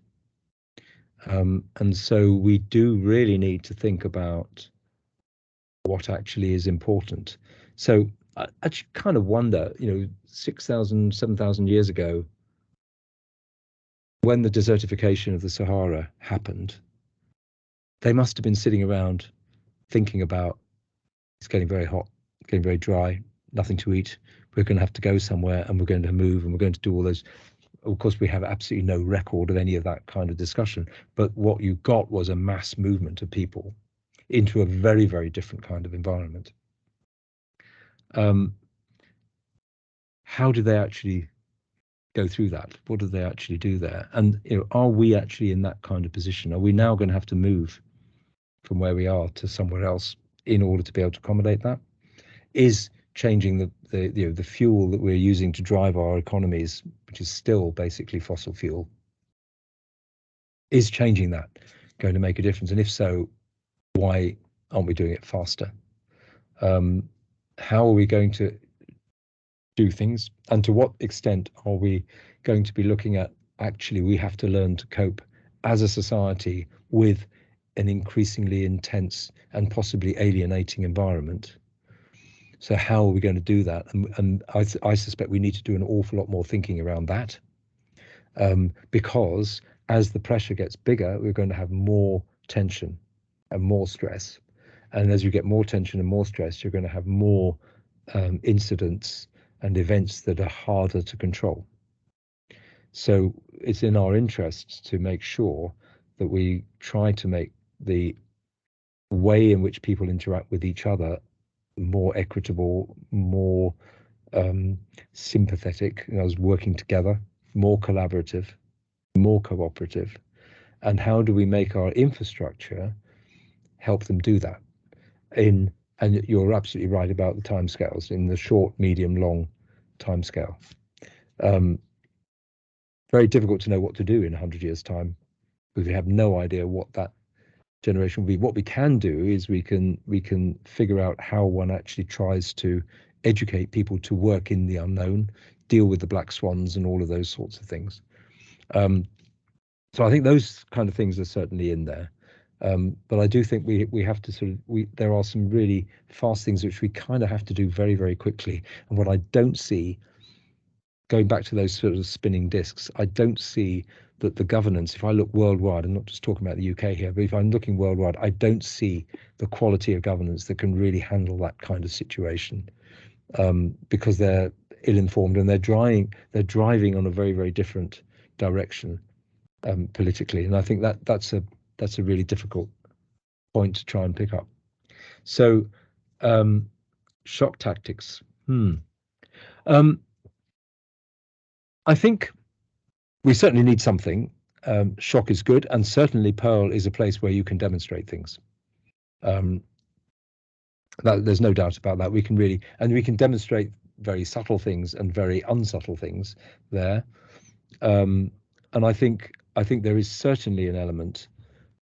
[SPEAKER 2] And so we do really need to think about what actually is important. So I actually kind of wonder, 6,000, 7,000 years ago, when the desertification of the Sahara happened, they must have been sitting around thinking about, it's getting very hot, getting very dry, nothing to eat. We're going to have to go somewhere and we're going to move and we're going to do all those. Of course, we have absolutely no record of any of that kind of discussion. But what you got was a mass movement of people into a very, very different kind of environment. How do they actually go through that? What do they actually do there? And are we actually in that kind of position? Are we now going to have to move from where we are to somewhere else in order to be able to accommodate that? Is changing the fuel that we're using to drive our economies, which is still basically fossil fuel, is changing that going to make a difference? And if so, why aren't we doing it faster? How are we going to do things, and to what extent are we going to be looking at actually we have to learn to cope as a society with an increasingly intense and possibly alienating environment? So how are we going to do that? And I suspect we need to do an awful lot more thinking around that, because as the pressure gets bigger, we're going to have more tension and more stress. And as you get more tension and more stress, you're going to have more incidents and events that are harder to control. So it's in our interests to make sure that we try to make the way in which people interact with each other more equitable, more sympathetic, working together, more collaborative, more cooperative. And how do we make our infrastructure help them do that? And you're absolutely right about the timescales in the short, medium, long timescale. Very difficult to know what to do in 100 years' time, because we have no idea what that generation will be. What we can do is we can figure out how one actually tries to educate people to work in the unknown, deal with the black swans and all of those sorts of things. So I think those kind of things are certainly in there. But I do think we have to there are some really fast things which we kind of have to do very, very quickly. And what I don't see, going back to those sort of spinning discs, I don't see that the governance, if I look worldwide, I'm not just talking about the UK here, but if I'm looking worldwide, I don't see the quality of governance that can really handle that kind of situation, because they're ill-informed and they're driving on a very, very different direction politically. And I think that's a really difficult point to try and pick up. So shock tactics. I think we certainly need something. Shock is good, and certainly Pearl is a place where you can demonstrate things. There's no doubt about that. We can demonstrate very subtle things and very unsubtle things there. And I think there is certainly an element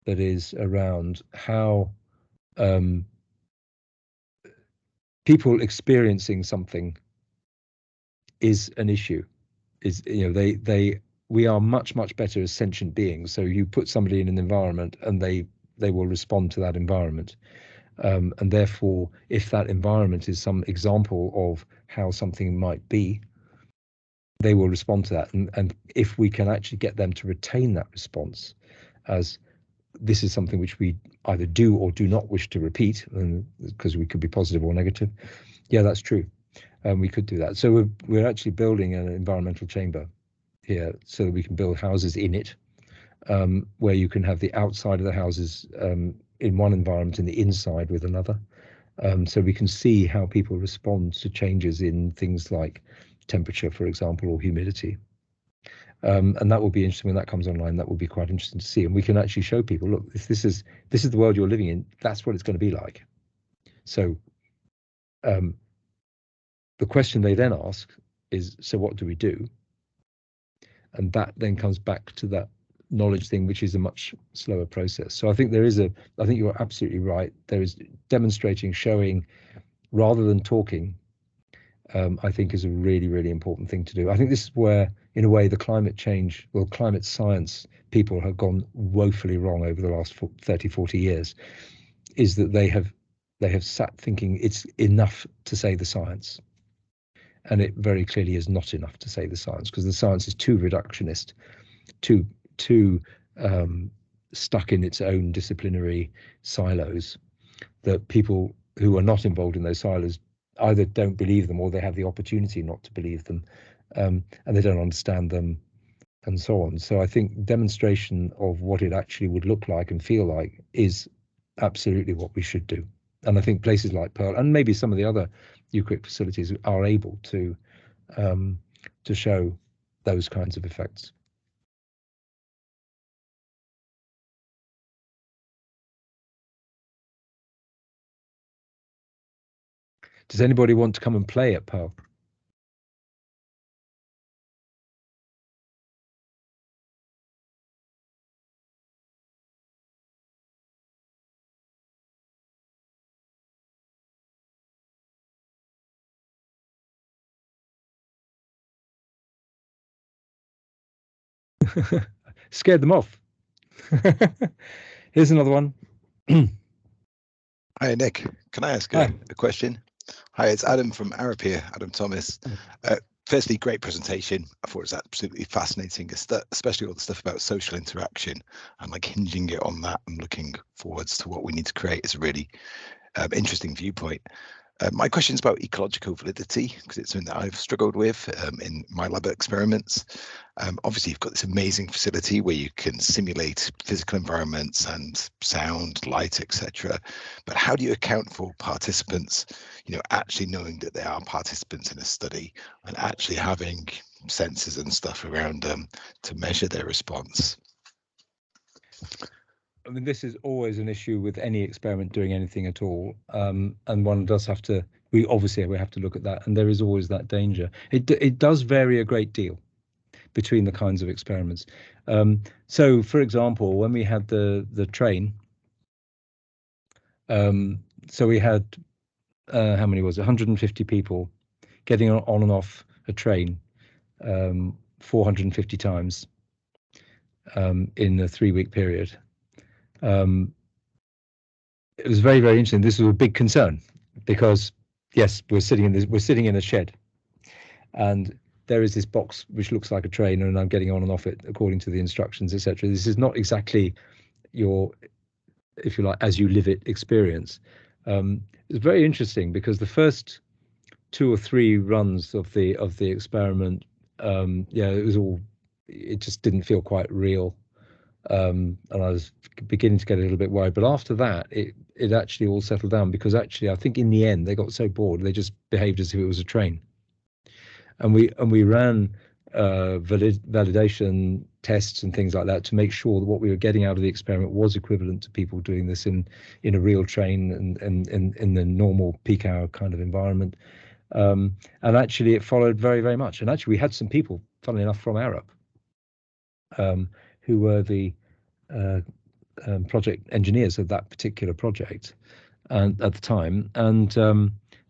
[SPEAKER 2] that is around how people experiencing something is an issue. is, we are much better as sentient beings. So you put somebody in an environment and they will respond to that environment. And therefore, if that environment is some example of how something might be, they will respond to that. And if we can actually get them to retain that response as this is something which we either do or do not wish to repeat, because we could be positive or negative, yeah, that's true. We could do that. So we're actually building an environmental chamber here so that we can build houses in it, where you can have the outside of the houses in one environment and the inside with another. So we can see how people respond to changes in things like temperature, for example, or humidity. And that will be interesting when that comes online. That will be quite interesting to see. And we can actually show people, look, if this is the world you're living in, that's what it's going to be like. So the question they then ask is, so what do we do? And that then comes back to that knowledge thing, which is a much slower process. So I think I think you're absolutely right. There is demonstrating, showing, rather than talking, I think is a really important thing to do. I think this is where, in a way, the climate science people have gone woefully wrong over the last 30, 40 years, is that they have sat thinking it's enough to say the science. And it very clearly is not enough to say the science, because the science is too reductionist, too stuck in its own disciplinary silos, that people who are not involved in those silos either don't believe them or they have the opportunity not to believe them, and they don't understand them, and so on. So I think demonstration of what it actually would look like and feel like is absolutely what we should do. And I think places like Pearl and maybe some of the other UKCRIC facilities are able to show those kinds of effects. Does anybody want to come and play at Pearl? Scared them off. Here's another one.
[SPEAKER 4] Hi, Nick. Can I ask a question? Hi, it's Adam from Arab here, Adam Thomas. Firstly, great presentation. I thought it was absolutely fascinating, especially all the stuff about social interaction and like hinging it on that and looking forwards to what we need to create is a really interesting viewpoint. My question is about ecological validity, because it's something that I've struggled with in my lab experiments. Obviously, you've got this amazing facility where you can simulate physical environments and sound, light, etc. But how do you account for participants, actually knowing that they are participants in a study and actually having sensors and stuff around them to measure their response?
[SPEAKER 2] I mean, this is always an issue with any experiment doing anything at all, and one does have to. We have to look at that, and there is always that danger. It does vary a great deal between the kinds of experiments. So, for example, when we had the train, so we had how many was it? 150 people getting on and off a train 450 times in a 3-week period. It was very interesting. This was a big concern because, yes, we're sitting in a shed, and there is this box which looks like a train, and I'm getting on and off it according to the instructions, etc. This is not exactly your, if you like, as you live it experience. It's very interesting because the first 2 or 3 runs of the experiment, it just didn't feel quite real. And I was beginning to get a little bit worried, but after that it actually all settled down, because actually I think in the end they got so bored they just behaved as if it was a train, and we ran validation tests and things like that to make sure that what we were getting out of the experiment was equivalent to people doing this in a real train and in the normal peak hour kind of environment, and actually it followed very much. And actually we had some people, funnily enough, from Arab who were the project engineers of that particular project and at the time, and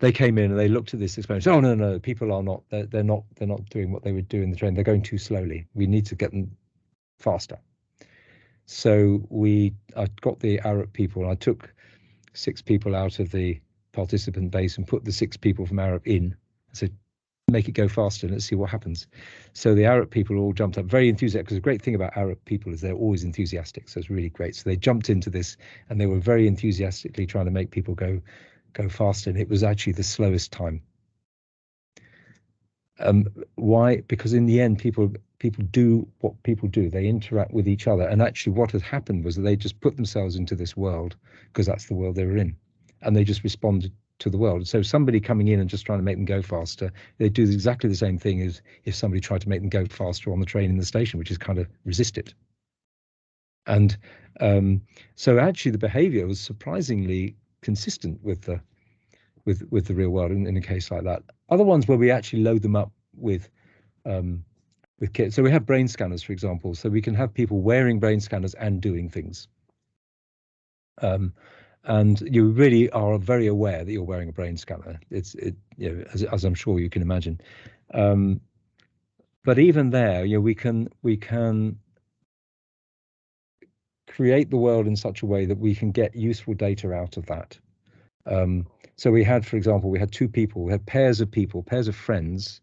[SPEAKER 2] they came in and they looked at this experiment. Oh no, people are not. They're not doing what they would do in the train. They're going too slowly. We need to get them faster. So I got the Arup people. I took 6 people out of the participant base and put the 6 people from Arup in. I said, make it go faster. Let's see what happens. So the Arup people all jumped up, very enthusiastic, because the great thing about Arup people is they're always enthusiastic. So it's really great. So they jumped into this and they were very enthusiastically trying to make people go faster. And it was actually the slowest time. Why? Because in the end, people do what people do. They interact with each other. And actually what had happened was that they just put themselves into this world because that's the world they were in. And they just responded to the world. So somebody coming in and just trying to make them go faster, they do exactly the same thing as if somebody tried to make them go faster on the train in the station, which is kind of resist it. And so actually the behavior was surprisingly consistent with the real world in a case like that. Other ones where we actually load them up with kits. So we have brain scanners, for example, so we can have people wearing brain scanners and doing things. And you really are very aware that you're wearing a brain scanner. As I'm sure you can imagine. But even there, we can create the world in such a way that we can get useful data out of that. So we had, for example, we had 2 people, we had pairs of friends,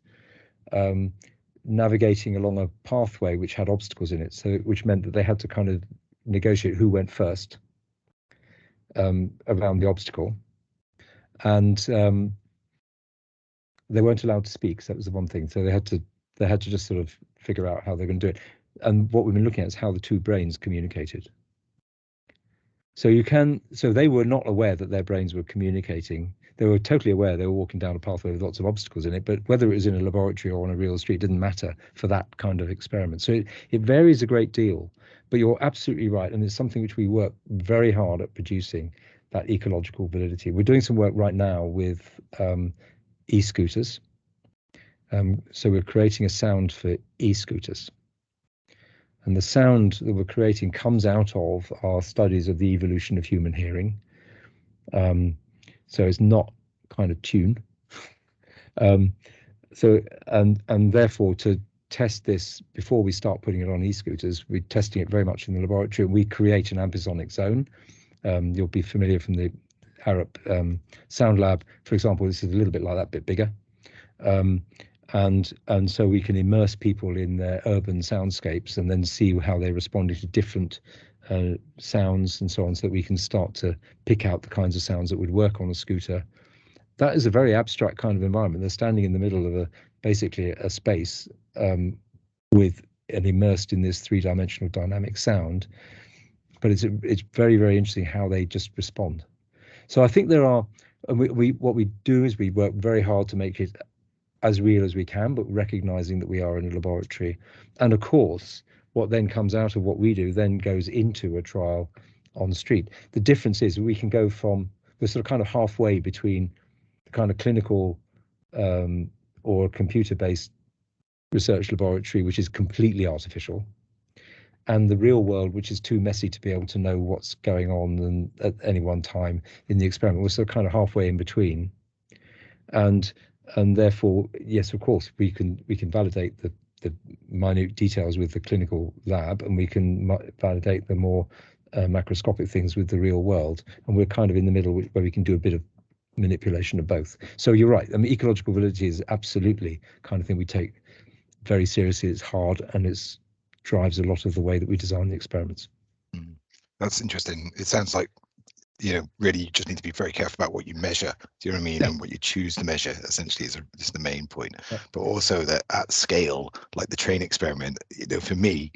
[SPEAKER 2] navigating along a pathway which had obstacles in it. So which meant that they had to kind of negotiate who went first. Around the obstacle, and they weren't allowed to speak. So that was the one thing. So they had to just sort of figure out how they're going to do it. And what we've been looking at is how the 2 brains communicated. So they were not aware that their brains were communicating. They were totally aware they were walking down a pathway with lots of obstacles in it, but whether it was in a laboratory or on a real street didn't matter for that kind of experiment. So it varies a great deal, but you're absolutely right. And it's something which we work very hard at producing, that ecological validity. We're doing some work right now with e-scooters. So we're creating a sound for e-scooters. And the sound that we're creating comes out of our studies of the evolution of human hearing. So it's not kind of tune. So therefore, to test this before we start putting it on e-scooters, we're testing it very much in the laboratory, and we create an ambisonic zone. You'll be familiar from the Arup Sound Lab, for example. This is a little bit like that, bit bigger. And so we can immerse people in their urban soundscapes and then see how they responded to different sounds and so on, so that we can start to pick out the kinds of sounds that would work on a scooter. That is a very abstract kind of environment. They're standing in the middle of basically a space with and immersed in this 3-dimensional dynamic sound. But it's very, very interesting how they just respond. So I think there are, and what we do is we work very hard to make it as real as we can, but recognizing that we are in a laboratory. And of course, what then comes out of what we do then goes into a trial on the street. The difference is we can go from, we're sort of kind of halfway between the kind of clinical or computer-based research laboratory, which is completely artificial, and the real world, which is too messy to be able to know what's going on at any one time in the experiment. We're sort of kind of halfway in between. And therefore, yes, of course, we can validate the minute details with the clinical lab, and we can validate the more macroscopic things with the real world. And we're kind of in the middle where we can do a bit of manipulation of both. So you're right. I mean, ecological validity is absolutely kind of thing we take very seriously. It's hard, and it drives a lot of the way that we design the experiments.
[SPEAKER 4] That's interesting. It sounds like, really you just need to be very careful about what you measure. Do you know what I mean? Yeah. And what you choose to measure essentially is the main point. Yeah. But also that at scale, like the train experiment, for me,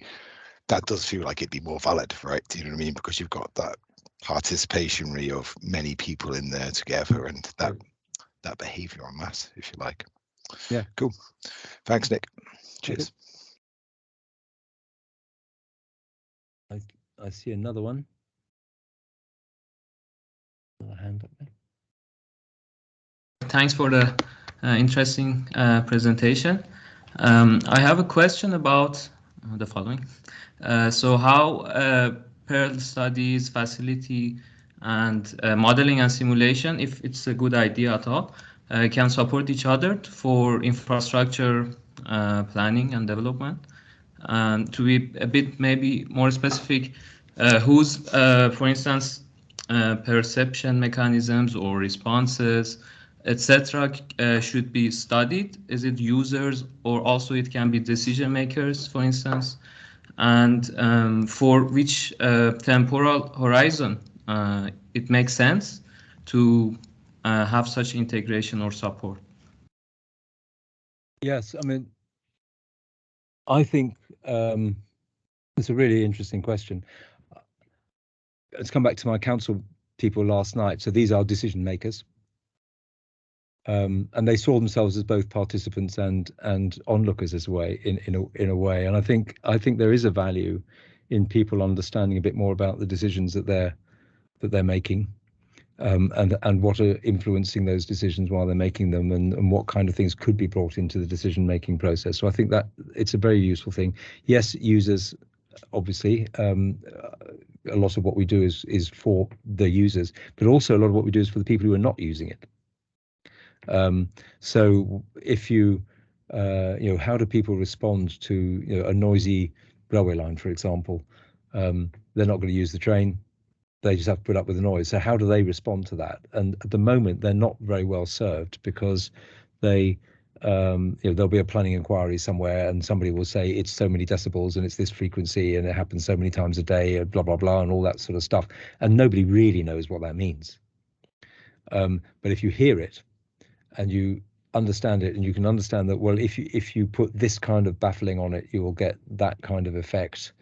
[SPEAKER 4] that does feel like it'd be more valid, right? Do you know what I mean? Because you've got that participation really of many people in there together, and that behavior en masse, if you like.
[SPEAKER 2] Yeah.
[SPEAKER 4] Cool. Thanks, Nick. Cheers.
[SPEAKER 2] I see another one. Hand up there.
[SPEAKER 5] Thanks for the interesting presentation. I have a question about the following. So how PEARL studies facility and modeling and simulation, if it's a good idea at all, can support each other for infrastructure planning and development. To be a bit maybe more specific, whose, for instance, perception mechanisms or responses, etc., should be studied? Is it users, or also it can be decision makers, for instance? And for which temporal horizon it makes sense to have such integration or support?
[SPEAKER 2] Yes, I mean, I think it's a really interesting question. Let's come back to my council people last night. So these are decision makers, and they saw themselves as both participants and onlookers as a way, in a way. And I think there is a value in people understanding a bit more about the decisions that they're making, and what are influencing those decisions while they're making them, and what kind of things could be brought into the decision making process. So I think that it's a very useful thing. Yes, users, obviously, a lot of what we do is for the users, but also a lot of what we do is for the people who are not using it. So if you how do people respond to a noisy railway line, for example? They're not going to use the train. They just have to put up with the noise. So how do they respond to that? And at the moment, they're not very well served, because they, there'll be a planning inquiry somewhere, and somebody will say it's so many decibels and it's this frequency and it happens so many times a day, and blah blah blah, and all that sort of stuff, and nobody really knows what that means. But if you hear it and you understand it, and you can understand that, well, if you put this kind of baffling on it, you will get that kind of effect.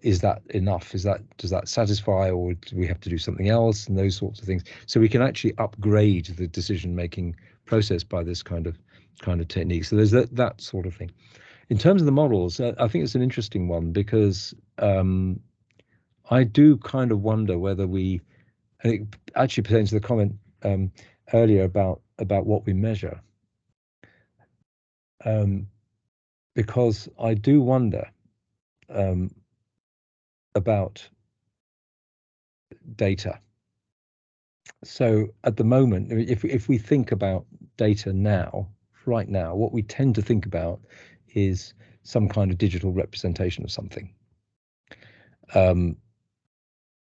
[SPEAKER 2] Is that enough? Does that satisfy, or do we have to do something else, and those sorts of things? So we can actually upgrade the decision-making process by this kind of technique. So there's that sort of thing. In terms of the models, I think it's an interesting one, because I do kind of wonder whether and it actually pertains to the comment earlier about what we measure, because I do wonder about data. So at the moment, if we think about data right now, what we tend to think about is some kind of digital representation of something,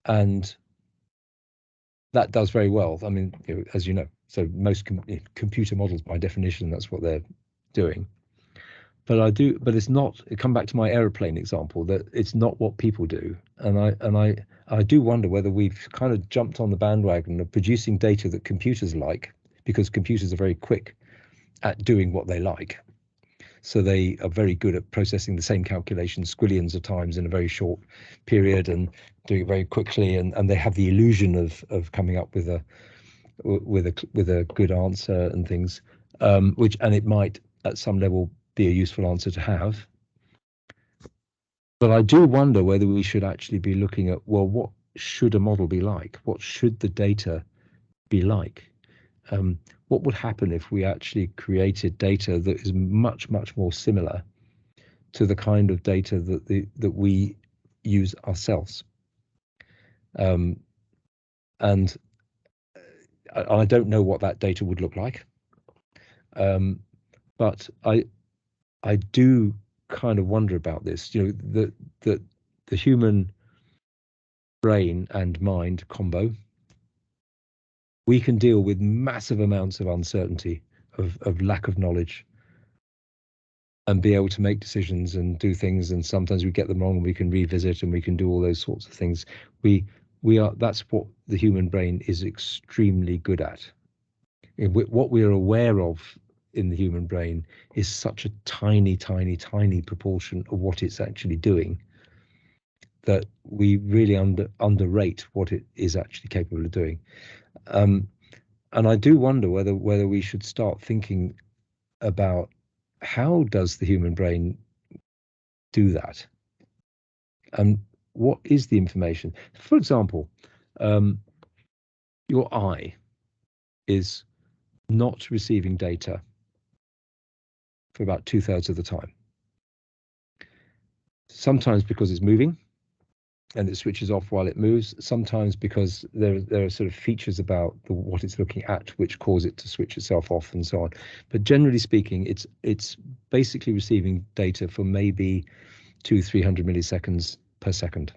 [SPEAKER 2] and that does very well. I mean, as you know, so most computer models, by definition, that's what they're doing. But it's not. Come back to my aeroplane example, that it's not what people do, and I do wonder whether we've kind of jumped on the bandwagon of producing data that computers like, because computers are very quick at doing what they like. So they are very good at processing the same calculations squillions of times in a very short period, and doing it very quickly, and they have the illusion of coming up with a good answer and things, and it might at some level be a useful answer to have. But I do wonder whether we should actually be looking at, well, what should a model be like? What should the data be like? What would happen if we actually created data that is much, much more similar to the kind of data that we use ourselves? And I don't know what that data would look like, but I do kind of wonder about this. The human brain and mind combo, we can deal with massive amounts of uncertainty, of lack of knowledge, and be able to make decisions and do things, and sometimes we get them wrong, and we can revisit, and we can do all those sorts of things. That's what the human brain is extremely good at. What we are aware of in the human brain is such a tiny proportion of what it's actually doing, that we really underrate what it is actually capable of doing. And I do wonder whether we should start thinking about, how does the human brain do that, and what is the information? For example, your eye is not receiving data for about 2/3 of the time. Sometimes because it's moving, and it switches off while it moves. Sometimes because there are sort of features about what it's looking at which cause it to switch itself off and so on. But generally speaking, it's basically receiving data for maybe 200-300 milliseconds per second.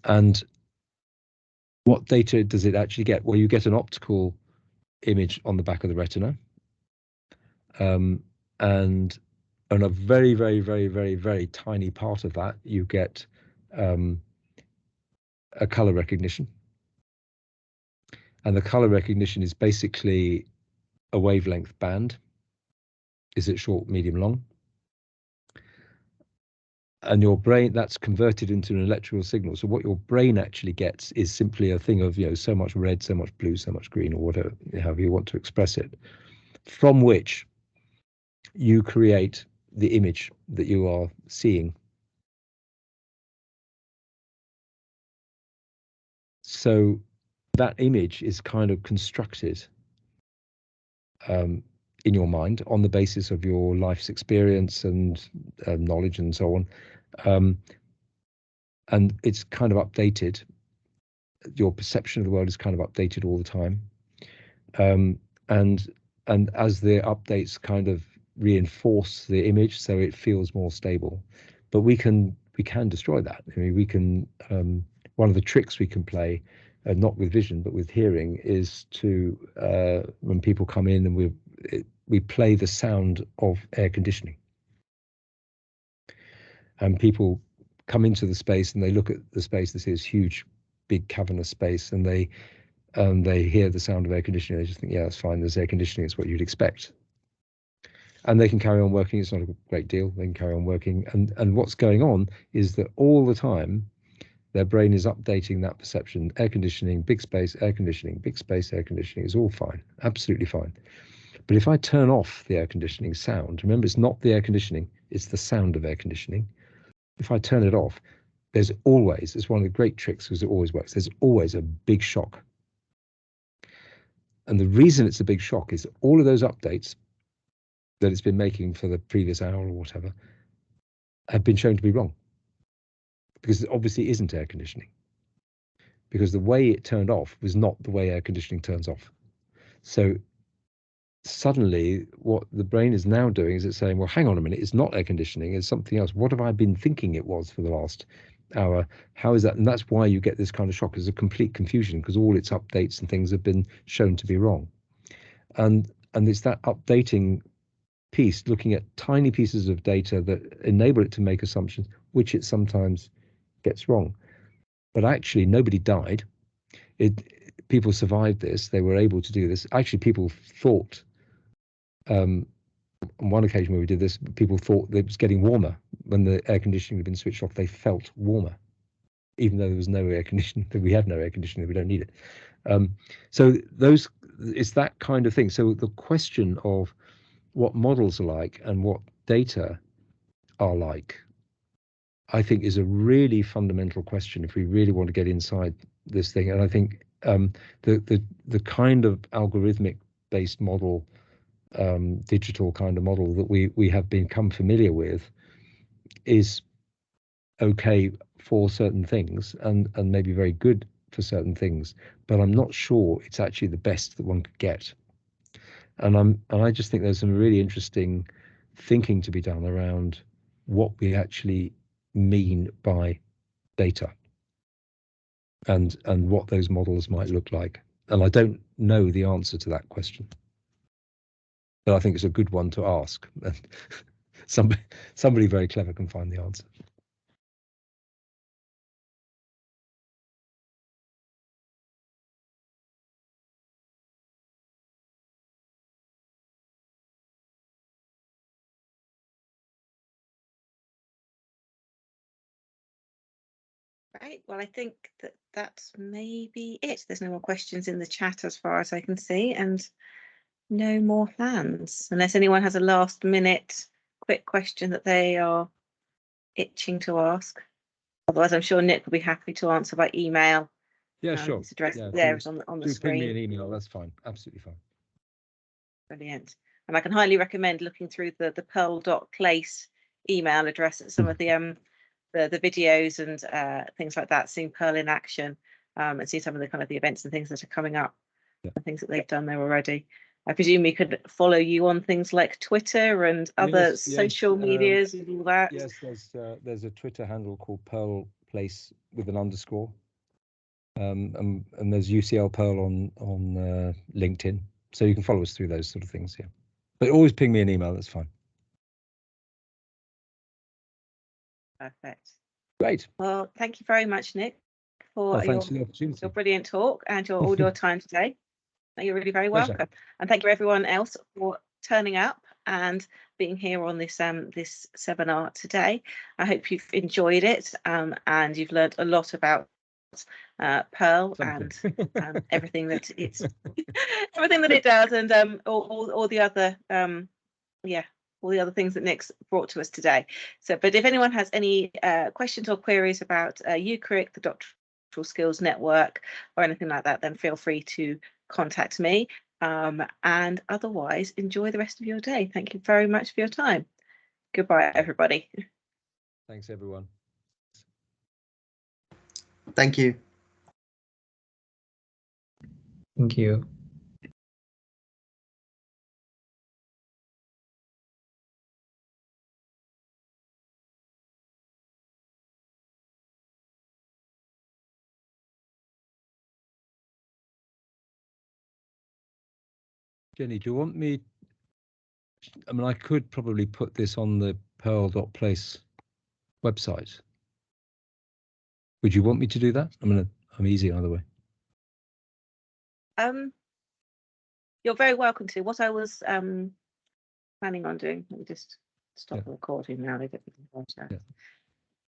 [SPEAKER 2] And what data does it actually get? Well, you get an optical image on the back of the retina, and a very, very, very, very, very tiny part of that, you get a color recognition. And the color recognition is basically a wavelength band. Is it short, medium, long? And your brain, that's converted into an electrical signal. So what your brain actually gets is simply a thing of, so much red, so much blue, so much green, or whatever, however you want to express it, from which you create the image that you are seeing. So that image is kind of constructed in your mind on the basis of your life's experience and knowledge and so on. And it's kind of updated. Your perception of the world is kind of updated all the time. And as the updates kind of reinforce the image so it feels more stable. But we can destroy that. I mean, we can, one of the tricks we can play, not with vision, but with hearing, is to, when people come in and we play the sound of air conditioning. And people come into the space and they look at the space, they see this huge, big cavernous space, and they hear the sound of air conditioning. They just think, yeah, that's fine. There's air conditioning. It's what you'd expect. And they can carry on working. It's not a great deal. They can carry on working. And what's going on is that all the time, their brain is updating that perception. Air conditioning, big space, air conditioning, big space, air conditioning is all fine, absolutely fine. But if I turn off the air conditioning sound, remember, it's not the air conditioning, it's the sound of air conditioning. If I turn it off, there's always, it's one of the great tricks because it always works, there's always a big shock. And the reason it's a big shock is all of those updates that it's been making for the previous hour or whatever have been shown to be wrong. Because it obviously isn't air conditioning. Because the way it turned off was not the way air conditioning turns off. So suddenly what the brain is now doing is it's saying, well, hang on a minute, it's not air conditioning, it's something else. What have I been thinking it was for the last hour? How is that? And that's why you get this kind of shock. It's a complete confusion because all its updates and things have been shown to be wrong. And it's that updating piece, looking at tiny pieces of data that enable it to make assumptions, which it sometimes gets wrong. But actually nobody died. People survived this. They were able to do this. Actually, people thought, on one occasion where we did this, people thought that it was getting warmer when the air conditioning had been switched off. They felt warmer, even though there was no air conditioning. We have no air conditioning. We don't need it. So it's that kind of thing. So the question of what models are like and what data are like, I think, is a really fundamental question if we really want to get inside this thing. And I think the kind of algorithmic based model, digital kind of model that we have become familiar with is okay for certain things and maybe very good for certain things, but I'm not sure it's actually the best that one could get. And I just think there's some really interesting thinking to be done around what we actually mean by data and what those models might look like. And I don't know the answer to that question, but I think it's a good one to ask. And somebody very clever can find the answer.
[SPEAKER 1] Right, well, I think that's maybe it. There's no more questions in the chat as far as I can see, and no more hands, unless anyone has a last minute quick question that they are itching to ask. Otherwise, I'm sure Nick will be happy to answer by email.
[SPEAKER 2] Yeah, sure.
[SPEAKER 1] His address
[SPEAKER 2] Yeah,
[SPEAKER 1] there is on the
[SPEAKER 2] do
[SPEAKER 1] screen.
[SPEAKER 2] ping me an email. That's fine. Absolutely fine.
[SPEAKER 1] Brilliant. And I can highly recommend looking through the pearl.place email address at some of the the videos and things like that, seeing Pearl in action, and seeing some of the kind of the events and things that are coming up, and things that they've done there already. I presume we could follow you on things like Twitter and other social medias and all that.
[SPEAKER 2] Yes, there's a Twitter handle called Pearl Place with an underscore, and there's UCL Pearl on LinkedIn, so you can follow us through those sort of things. Yeah, but always ping me an email. That's fine.
[SPEAKER 1] Perfect.
[SPEAKER 2] Great.
[SPEAKER 1] Well, thank you very much, Nick, for
[SPEAKER 2] Thanks for the opportunity.
[SPEAKER 1] your brilliant talk and all your time today. You're really very welcome.
[SPEAKER 2] Pleasure.
[SPEAKER 1] And thank you everyone else for turning up and being here on this this seminar today. I hope you've enjoyed it, and you've learned a lot about Pearl and everything that it's everything that it does, and all the other all the other things that Nick's brought to us today. So, but if anyone has any questions or queries about UKCRIC, the Doctoral Skills Network, or anything like that, then feel free to contact me. And otherwise, enjoy the rest of your day. Thank you very much for your time. Goodbye, everybody.
[SPEAKER 2] Thanks, everyone.
[SPEAKER 6] Thank you.
[SPEAKER 5] Thank you.
[SPEAKER 2] Jenny, do you want me? I mean, I could probably put this on the pearl.place website. Would you want me to do that? I'm easy either way.
[SPEAKER 1] You're very welcome to. What I was planning on doing, let me just stop the recording now. They get